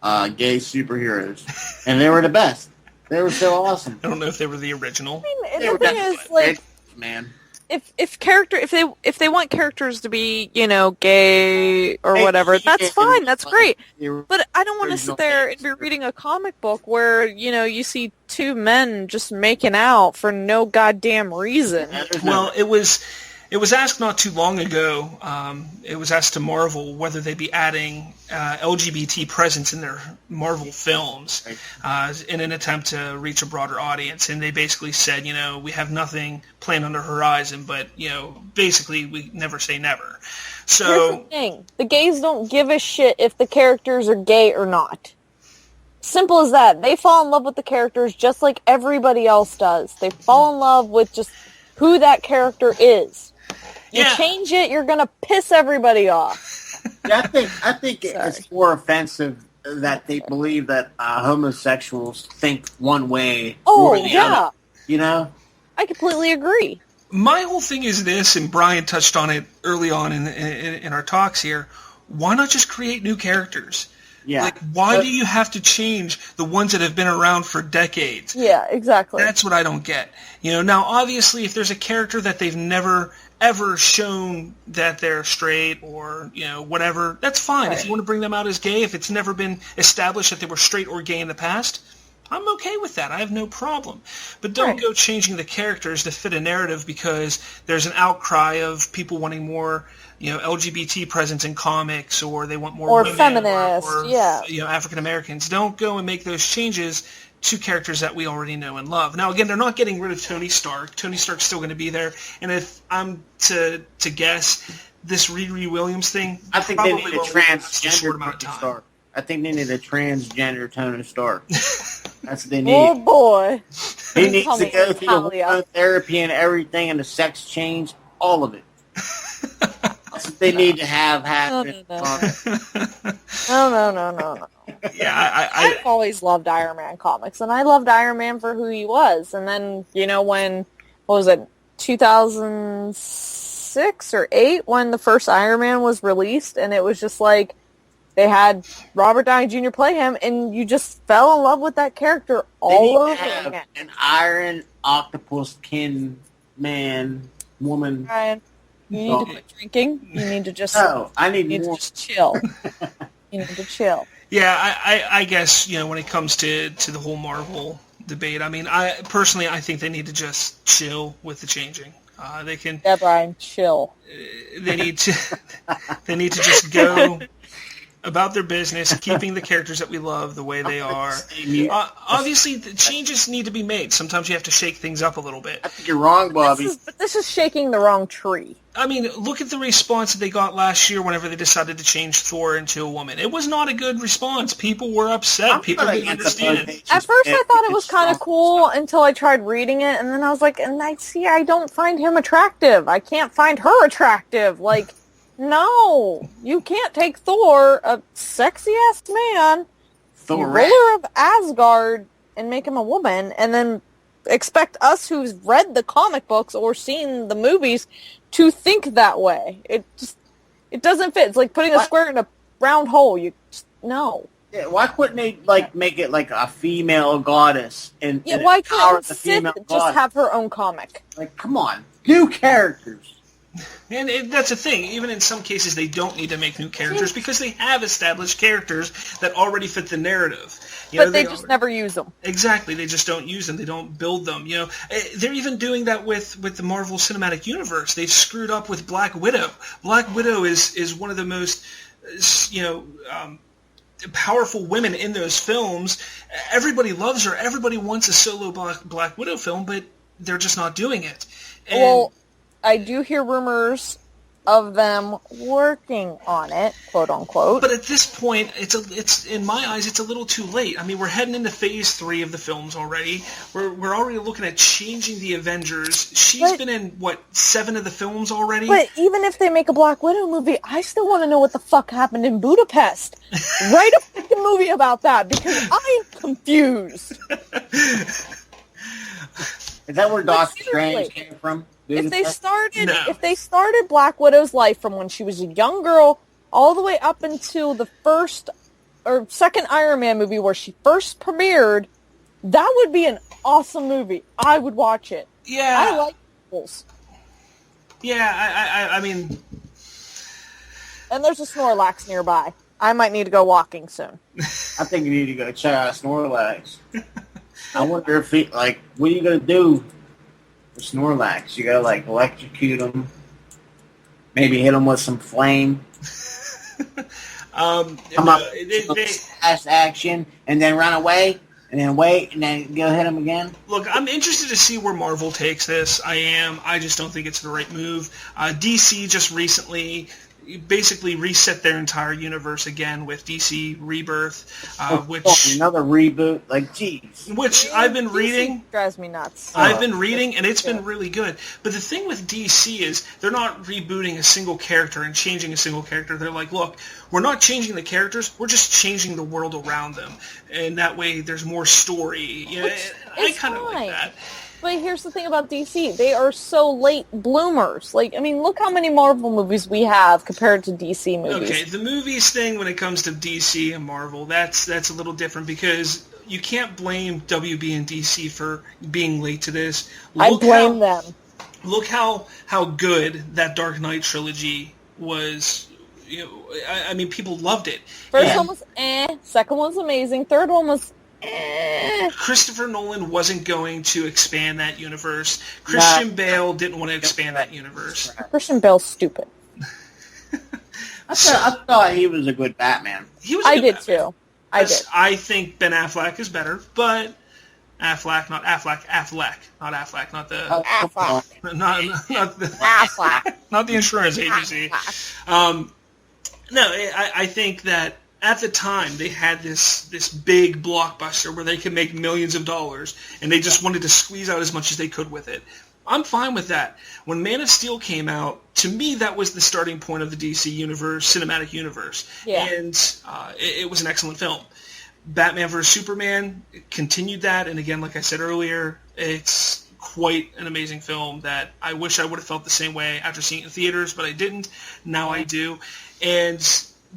Speaker 2: gay superheroes. And they were the best. They were so awesome.
Speaker 1: I don't know if they were the original.
Speaker 3: I mean, the thing is, like,
Speaker 2: man,
Speaker 3: if they want characters to be, gay or whatever, that's fine. That's great. But I don't want to sit there and be reading a comic book where, you see 2 men just making out for no goddamn reason.
Speaker 1: Well, it was asked not too long ago. It was asked to Marvel whether they'd be adding LGBT presence in their Marvel films in an attempt to reach a broader audience. And they basically said, we have nothing planned on the horizon, but, basically we never say never. So
Speaker 3: here's the thing. The gays don't give a shit if the characters are gay or not. Simple as that. They fall in love with the characters just like everybody else does. They fall in love with just who that character is. You change it, you're gonna piss everybody off.
Speaker 2: I think it's more offensive that they believe that homosexuals think one way
Speaker 3: Oh,
Speaker 2: or the
Speaker 3: yeah.
Speaker 2: other. You know?
Speaker 3: I completely agree.
Speaker 1: My whole thing is this, and Brian touched on it early on in our talks here. Why not just create new characters?
Speaker 2: Yeah.
Speaker 1: Like, why do you have to change the ones that have been around for decades?
Speaker 3: Yeah, exactly.
Speaker 1: That's what I don't get. Now, obviously, if there's a character that they've never, ever shown that they're straight or, whatever, that's fine.
Speaker 3: Right.
Speaker 1: If you want to bring them out as gay, if it's never been established that they were straight or gay in the past, I'm okay with that. I have no problem. But don't go changing the characters to fit a narrative because there's an outcry of people wanting more, LGBT presence in comics, or they want more women,
Speaker 3: feminist,
Speaker 1: or
Speaker 3: yeah.
Speaker 1: African Americans. Don't go and make those changes to characters that we already know and love. Now, again, they're not getting rid of Tony Stark. Tony Stark's still going to be there. And if I'm to guess, this Riri Williams thing,
Speaker 2: I think they need a transgender Tony Stark. I think they need a transgender Tony Stark. That's what they need.
Speaker 3: Oh boy.
Speaker 2: He needs to go through the hormone therapy and everything and the sex change, all of it. That's what they need to have happen.
Speaker 3: No.
Speaker 1: Yeah,
Speaker 3: I've always loved Iron Man comics, and I loved Iron Man for who he was. And then, when, 2006 or 8, when the first Iron Man was released, and it was just like, they had Robert Downey Jr. play him, and you just fell in love with that character all over again.
Speaker 2: An iron octopus kin man, woman.
Speaker 3: Ryan, you need to quit drinking. You need to just
Speaker 2: I need more.
Speaker 3: To just chill. You need to chill.
Speaker 1: Yeah, I guess, when it comes to the whole Marvel debate, I mean, I think they need to just chill with the changing. They can.
Speaker 3: Yeah, Brian, chill.
Speaker 1: They need to just go about their business, keeping the characters that we love the way they are. Obviously, the changes need to be made. Sometimes you have to shake things up a little bit.
Speaker 2: I think you're wrong, Bobby.
Speaker 3: This is shaking the wrong tree.
Speaker 1: I mean, look at the response that they got last year whenever they decided to change Thor into a woman. It was not a good response. People were upset. People didn't understand it.
Speaker 3: At first, I thought it was kind of cool until I tried reading it, and then I was like, I don't find him attractive. I can't find her attractive. Like, no, you can't take Thor, a sexy-ass man, ruler of Asgard, and make him a woman, and then expect us who's read the comic books or seen the movies to think that way. It doesn't fit. It's like putting a square in a round hole. No.
Speaker 2: Yeah, why couldn't they make it like a female goddess?
Speaker 3: Why couldn't Sith just have her own comic?
Speaker 2: Like, come on, new characters.
Speaker 1: And that's the thing. Even in some cases, they don't need to make new characters because they have established characters that already fit the narrative.
Speaker 3: But they just never use them.
Speaker 1: Exactly. They just don't use them. They don't build them. They're even doing that with the Marvel Cinematic Universe. They've screwed up with Black Widow. Black Widow is one of the most, powerful women in those films. Everybody loves her. Everybody wants a solo Black Widow film, but they're just not doing it. And
Speaker 3: I do hear rumors of them working on it, quote unquote.
Speaker 1: But at this point, it's in my eyes, it's a little too late. I mean, we're heading into phase 3 of the films already. We're already looking at changing the Avengers. She's been in 7 of the films already.
Speaker 3: But even if they make a Black Widow movie, I still want to know what the fuck happened in Budapest. Write a fucking movie about that because I'm confused.
Speaker 2: Is that where Doctor Strange came from?
Speaker 3: If they started Black Widow's life from when she was a young girl all the way up until the first or second Iron Man movie where she first premiered, that would be an awesome movie. I would watch it.
Speaker 1: Yeah.
Speaker 3: I like Bulls.
Speaker 1: Yeah, I mean...
Speaker 3: And there's a Snorlax nearby. I might need to go walking soon.
Speaker 2: I think you need to go check out Snorlax. I wonder if what are you going to do with Snorlax? You got to, electrocute him, maybe hit him with some flame. Come up, fast action, and then run away, and then wait, and then go hit him again.
Speaker 1: Look, I'm interested to see where Marvel takes this. I just don't think it's the right move. DC just recently basically reset their entire universe again with DC Rebirth,
Speaker 2: which another reboot. Like, geez.
Speaker 1: Which I've been reading.
Speaker 3: Drives me nuts.
Speaker 1: I've been reading, and it's been really good. But the thing with DC is they're not rebooting a single character and changing a single character. They're like, look, we're not changing the characters. We're just changing the world around them, and that way there's more story. You know, I kind of like that.
Speaker 3: But here's the thing about DC. They are so late bloomers. Like, I mean, look how many Marvel movies we have compared to DC movies.
Speaker 1: Okay, the movies thing when it comes to DC and Marvel, that's a little different because you can't blame WB and DC for being late to this.
Speaker 3: I blame them.
Speaker 1: Look how good that Dark Knight trilogy was. You know, I mean, people loved it.
Speaker 3: First one was second one was amazing, third one was
Speaker 1: Christopher Nolan wasn't going to expand that universe. Christian Bale didn't want to expand that universe.
Speaker 3: Christian Bale's stupid.
Speaker 2: I thought he was a good Batman.
Speaker 3: I did too.
Speaker 1: I think Ben Affleck is better, but Affleck, not the insurance agency. No, I think that at the time they had this big blockbuster where they could make millions of dollars, and they just wanted to squeeze out as much as they could with it. I'm fine with that. When Man of Steel came out, to me that was the starting point of the DC universe, cinematic universe, and it was an excellent film. Batman vs. Superman continued that, and again, like I said earlier, it's quite an amazing film that I wish I would have felt the same way after seeing it in theaters, but I didn't. Now I do. And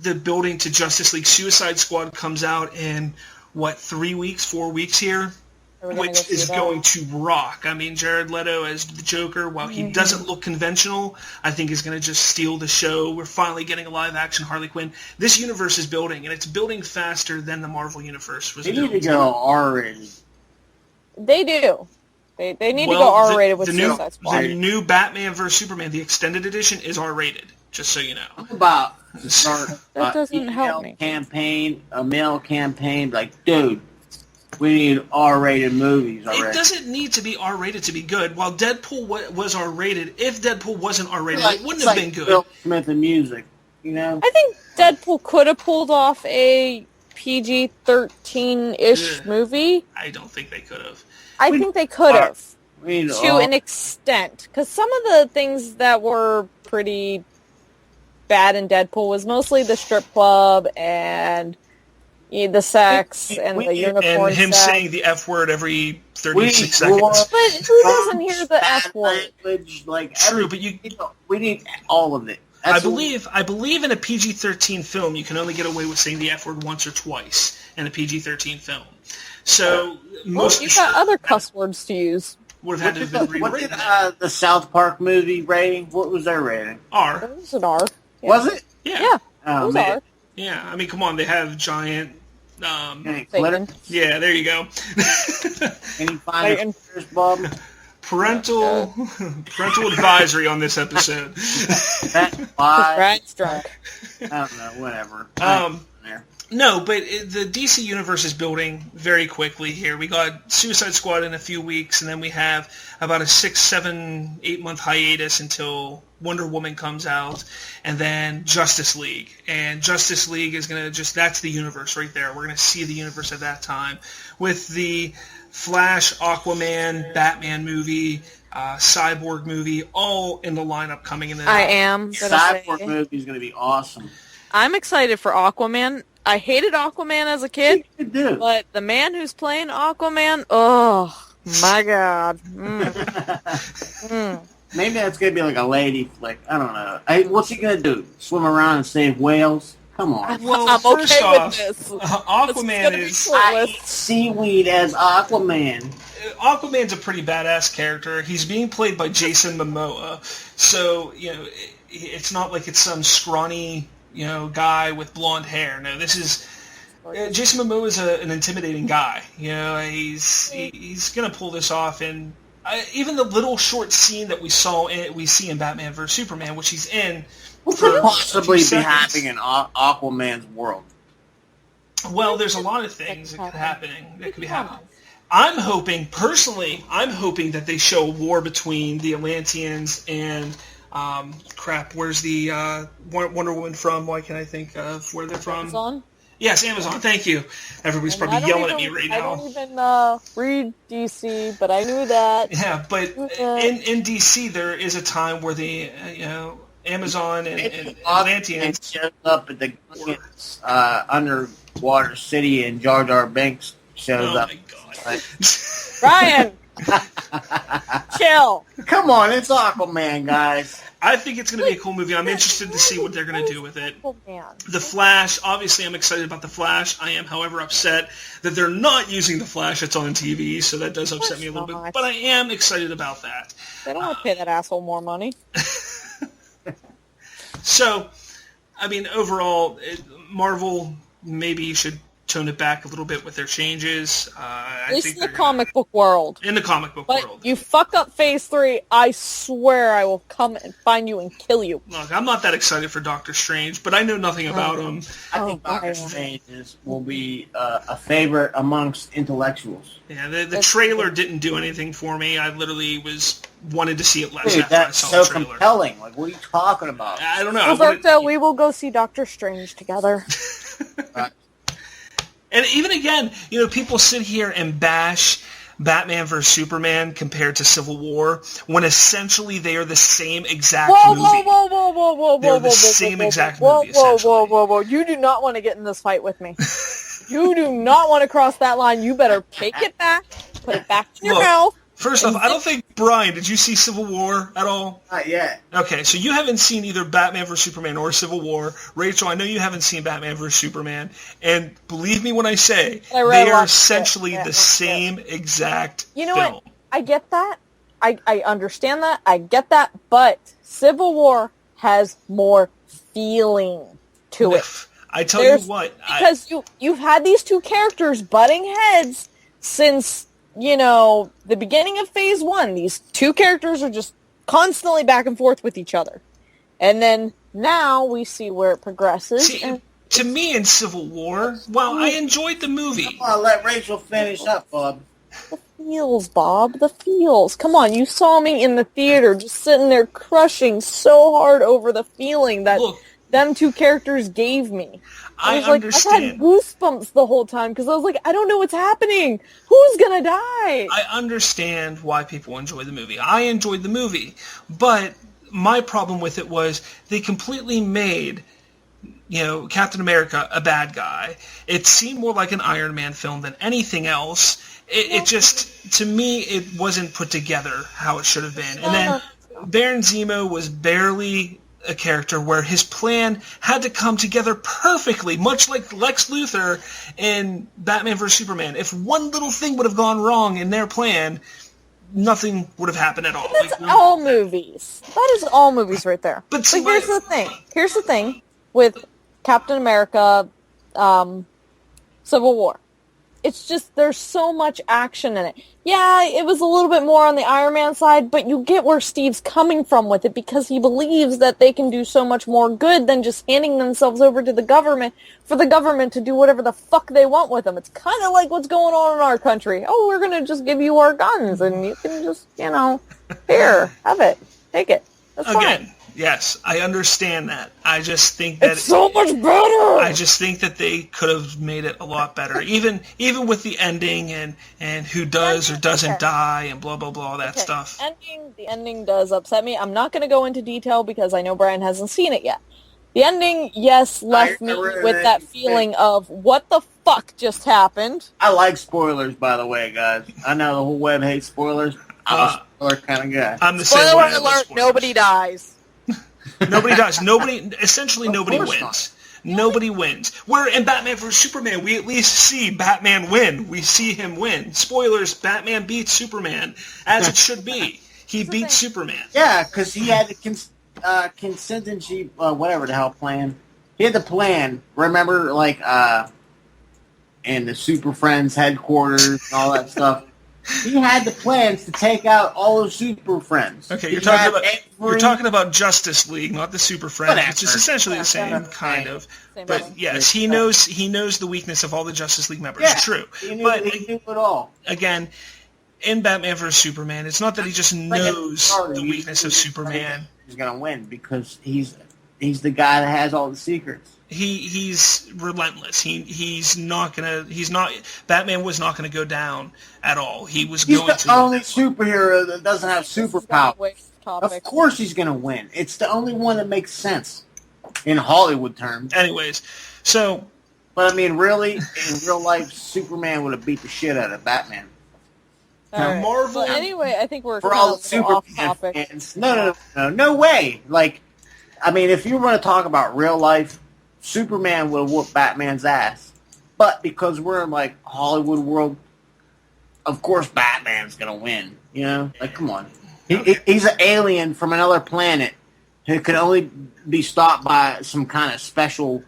Speaker 1: the building to Justice League Suicide Squad comes out in, 4 weeks here? Which is going to rock. I mean, Jared Leto as the Joker, while he doesn't look conventional, I think is going to just steal the show. We're finally getting a live-action Harley Quinn. This universe is building, and it's building faster than the Marvel universe was building.
Speaker 2: They need to go R-rated.
Speaker 3: They do. They need to go R-rated with Suicide Squad.
Speaker 1: The new Batman vs. Superman, the extended edition, is R-rated, just so you know.
Speaker 2: How about start
Speaker 3: that doesn't help me.
Speaker 2: A male campaign, like, dude, we need R-rated movies already.
Speaker 1: It doesn't need to be R-rated to be good. While Deadpool was R-rated, if Deadpool wasn't R-rated, it wouldn't have been good.
Speaker 2: Will Smith and music, you know?
Speaker 3: I think Deadpool could have pulled off a PG-13-ish movie.
Speaker 1: I don't think they could have.
Speaker 3: I think they could have. To an extent. Because some of the things that were pretty bad in Deadpool was mostly the strip club and the sex and the unicorn
Speaker 1: and him
Speaker 3: sex.
Speaker 1: saying the F word every 36 seconds.
Speaker 3: But who doesn't hear the F word?
Speaker 1: True, but
Speaker 2: we need all of it.
Speaker 1: I believe in a PG-13 film, you can only get away with saying the F word once or twice in a PG-13 film. So most
Speaker 3: you've got other cuss words to use.
Speaker 1: Would have had to have been
Speaker 2: what did the South Park movie rating? What was their rating?
Speaker 1: R.
Speaker 3: It was an R. Yeah.
Speaker 2: Was it?
Speaker 1: Yeah.
Speaker 3: Oh, it was R.
Speaker 1: Yeah, I mean, come on, they have giant.
Speaker 3: Satan.
Speaker 1: Yeah, there you go.
Speaker 2: Can you find it, Bob?
Speaker 1: Parental advisory on this episode.
Speaker 2: That's why.
Speaker 3: Brad's drunk.
Speaker 2: I don't know, whatever.
Speaker 1: No, but the DC universe is building very quickly here. We got Suicide Squad in a few weeks, and then we have about a 6, 7, 8 month hiatus until Wonder Woman comes out, and then Justice League. And Justice League is going to that's the universe right there. We're going to see the universe at that time with the Flash, Aquaman, Batman movie, Cyborg movie, all in the lineup coming in the
Speaker 2: Cyborg movie is going to be awesome.
Speaker 3: I'm excited for Aquaman. I hated Aquaman as a kid, but the man who's playing Aquaman, oh my god.
Speaker 2: Maybe that's going to be like a lady flick. I don't know. What's he going to do? Swim around and save whales? Come on.
Speaker 1: Well,
Speaker 3: I'm
Speaker 1: first
Speaker 3: okay
Speaker 1: off,
Speaker 3: with this.
Speaker 1: Aquaman is...
Speaker 2: I eat seaweed as Aquaman.
Speaker 1: Aquaman's a pretty badass character. He's being played by Jason Momoa. So, it's not like it's some scrawny... guy with blonde hair. No, this is Jason Momoa is an intimidating guy. He's gonna pull this off, and even the little short scene that we see in Batman vs Superman, which he's in,
Speaker 2: what could possibly be happening in Aquaman's world?
Speaker 1: Well, there's a lot of things that could be happening. I'm hoping that they show a war between the Atlanteans and Where's the Wonder Woman from? Why can't I think of where they're from?
Speaker 3: Amazon?
Speaker 1: Yes, Amazon. Thank you. Everybody's probably yelling at me right now.
Speaker 3: I don't even read DC, but I knew that.
Speaker 1: Yeah, but in DC there is a time where the Amazon and Atlanteans
Speaker 2: shows up at the underwater city, and Jar Jar Binks shows up.
Speaker 1: Oh my God.
Speaker 3: Brian, chill.
Speaker 2: Come on, it's Aquaman, guys.
Speaker 1: I think it's going to be a cool movie. I'm interested to see what they're going to do with it.
Speaker 3: Man.
Speaker 1: The Flash, obviously I'm excited about The Flash. I am, however, upset that they're not using The Flash. It's on TV, so that does upset me a little bit. But I am excited about that.
Speaker 3: They don't want to pay that asshole more money.
Speaker 1: So, I mean, overall, Marvel, maybe you should tone it back a little bit with their changes.
Speaker 3: At least in the comic book world.
Speaker 1: In the comic book world.
Speaker 3: You fuck up Phase 3, I swear I will come and find you and kill you.
Speaker 1: Look, I'm not that excited for Doctor Strange, but I know nothing about him.
Speaker 2: I think Doctor Strange will be a favorite amongst intellectuals.
Speaker 1: Yeah, the trailer didn't do anything for me. I literally wanted to see it less
Speaker 2: Dude,
Speaker 1: after I saw the trailer.
Speaker 2: That's so compelling. Like, what are you talking about?
Speaker 1: I don't know.
Speaker 3: Roberto, we will go see Doctor Strange together.
Speaker 1: And even again, people sit here and bash Batman vs. Superman compared to Civil War, when essentially they are the same exact movie.
Speaker 3: Whoa.
Speaker 1: They're the same exact movie, essentially.
Speaker 3: Whoa. You do not want to get in this fight with me. You do not want to cross that line. You better take it back, put it back in your mouth.
Speaker 1: First off, I don't think, Brian, did you see Civil War at all?
Speaker 2: Not yet.
Speaker 1: Okay, so you haven't seen either Batman vs. Superman or Civil War. Rachel, I know you haven't seen Batman vs. Superman. And believe me when I say, they are essentially the same exact film.
Speaker 3: You know what? I get that. I understand that. I get that. But Civil War has more feeling to it.
Speaker 1: I tell you what.
Speaker 3: Because you've had these two characters butting heads since... the beginning of Phase 1, these two characters are just constantly back and forth with each other. And then now we see where it progresses.
Speaker 1: To me in Civil War, I enjoyed the movie.
Speaker 2: Come on, let Rachel finish up, Bob.
Speaker 3: The feels, Bob. The feels. Come on, you saw me in the theater just sitting there crushing so hard over the feeling that them two characters gave me. I
Speaker 1: understand.
Speaker 3: I had goosebumps the whole time because I was like, I don't know what's happening. Who's gonna die?
Speaker 1: I understand why people enjoy the movie. I enjoyed the movie, but my problem with it was they completely made, Captain America a bad guy. It seemed more like an Iron Man film than anything else. It just, to me, it wasn't put together how it should have been. And then Baron Zemo was barely a character where his plan had to come together perfectly, much like Lex Luthor in Batman vs. Superman. If one little thing would have gone wrong in their plan, nothing would have happened at all.
Speaker 3: That's all movies. That is all movies right there. But here's the thing. Here's the thing with Captain America, Civil War. It's just, there's so much action in it. Yeah, it was a little bit more on the Iron Man side, but you get where Steve's coming from with it because he believes that they can do so much more good than just handing themselves over to the government for the government to do whatever the fuck they want with them. It's kind of like what's going on in our country. Oh, we're going to just give you our guns and you can just, here, have it. Take it. That's fine.
Speaker 1: Yes, I understand that. I just think that
Speaker 3: it's so much better.
Speaker 1: I just think that they could have made it a lot better, even with the ending and who does or doesn't die and blah blah blah all that stuff.
Speaker 3: The ending does upset me. I'm not going to go into detail because I know Brian hasn't seen it yet. The ending, yes, left me with that feeling of what the fuck just happened.
Speaker 2: I like spoilers, by the way, guys. I know the whole web hates spoilers. I'm a spoiler kind of guy.
Speaker 1: I'm the same way.
Speaker 3: Spoiler alert! Nobody dies.
Speaker 1: Nobody does. Nobody wins. Nobody wins. Where in Batman vs. Superman, we at least see Batman win. We see him win. Spoilers, Batman beats Superman, as it should be. He beats Superman.
Speaker 2: Yeah, because he had the contingency, whatever the hell plan. He had the plan, remember, in the Super Friends headquarters and all that stuff. He had the plans to take out all the Super Friends.
Speaker 1: Okay, you're talking about Justice League, not the Super Friends, which is essentially the same kind of. But yes, he knows the weakness of all the Justice League members.
Speaker 2: Yeah,
Speaker 1: True.
Speaker 2: He knew it all.
Speaker 1: Again, in Batman vs Superman, it's not that he just knows the weakness of Superman.
Speaker 2: He's gonna win because he's the guy that has all the secrets.
Speaker 1: He's relentless. Batman was not gonna go down at all. He's the
Speaker 2: only superhero that doesn't have superpowers. Of course he's gonna win. It's the only one that makes sense in Hollywood terms.
Speaker 1: Anyways, so.
Speaker 2: But I mean, really, in real life, Superman would have beat the shit out of Batman.
Speaker 3: Now, Marvel. Well, anyway, I think we're
Speaker 2: for all the Superman off topic. Fans. No way. Like, I mean, if you want to talk about real life, Superman would have whooped Batman's ass. But because we're in like Hollywood world, of course Batman's gonna win. You know, like come on, he's an alien from another planet who can only be stopped by some kind of special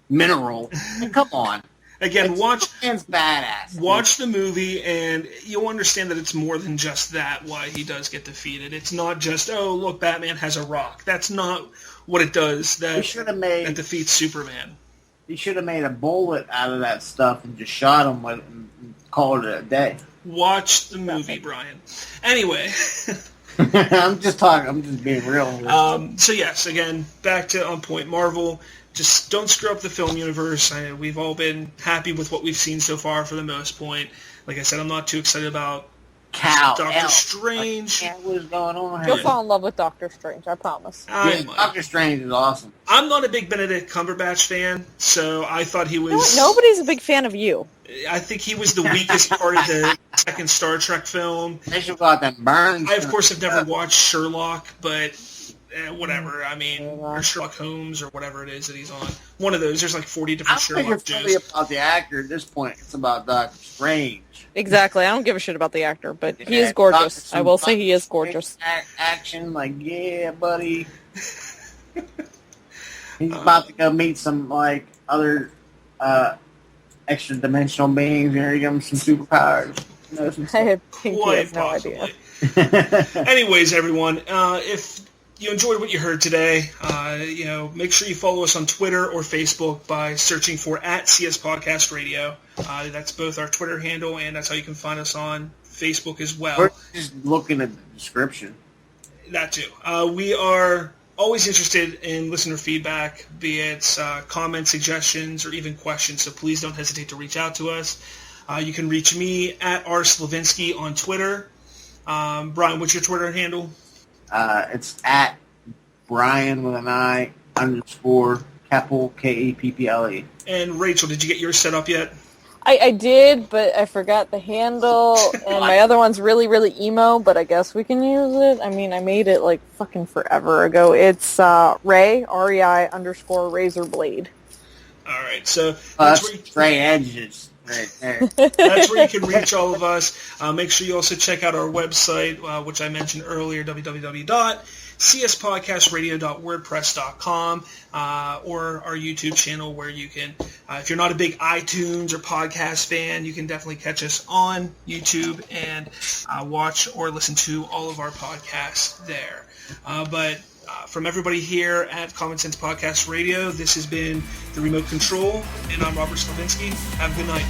Speaker 2: mineral. Come on.
Speaker 1: Again, watch
Speaker 2: the
Speaker 1: movie, and you'll understand that it's more than just that, why he does get defeated. It's not just, oh, look, Batman has a rock. That's not what it does that defeats Superman.
Speaker 2: He should have made a bullet out of that stuff and just shot him and called it a day.
Speaker 1: Watch the movie, Brian. Anyway.
Speaker 2: I'm just being real.
Speaker 1: So, yes, again, back to On Point Marvel. Just don't screw up the film universe. We've all been happy with what we've seen so far for the most point. Like I said, I'm not too excited about Doctor Strange.
Speaker 2: What is going on?
Speaker 3: You'll fall in love with Doctor Strange, I promise.
Speaker 2: Doctor Strange is awesome.
Speaker 1: I'm not a big Benedict Cumberbatch fan, so I thought he was...
Speaker 3: Nobody's a big fan of you.
Speaker 1: I think he was the weakest part of the second Star Trek film.
Speaker 2: They should got that burn.
Speaker 1: I, of course, have never watched Sherlock, but... whatever. I mean, or Sherlock Holmes or whatever it is that he's on. One of those. There's like 40 different Sherlock
Speaker 2: Joes. I don't think it's really about the actor at this point. It's about Doctor Strange.
Speaker 3: Exactly. I don't give a shit about the actor, but he is gorgeous. I will say he is gorgeous.
Speaker 2: Action, like, yeah, buddy. He's about to go meet some, like, other extra-dimensional beings and give him some superpowers.
Speaker 3: I think he has no idea.
Speaker 1: Anyways, everyone, if you enjoyed what you heard today, make sure you follow us on Twitter or Facebook by searching for @CS Podcast Radio. That's both our Twitter handle, and that's how you can find us on Facebook as well.
Speaker 2: We're just looking at the description.
Speaker 1: That too. We are always interested in listener feedback, be it comments, suggestions, or even questions, so please don't hesitate to reach out to us. You can reach me at @rslavinsky on Twitter. Brian, what's your Twitter handle?
Speaker 2: It's @Brian with an I _Keppel KEPPLE.
Speaker 1: And Rachel, did you get yours set up yet?
Speaker 3: I did, but I forgot the handle, and my other one's really, really emo, but I guess we can use it. I mean, I made it like fucking forever ago. It's Ray, REI _razorblade.
Speaker 1: All right, so
Speaker 2: that's where Ray edges. Right there.
Speaker 1: That's where you can reach all of us. Make sure you also check out our website, which I mentioned earlier, www.cspodcastradio.wordpress.com, or our YouTube channel where you can, if you're not a big iTunes or podcast fan, you can definitely catch us on YouTube and watch or listen to all of our podcasts there. But from everybody here at Common Sense Podcast Radio, this has been The Remote Control, and I'm Robert Slavinsky. Have a good night.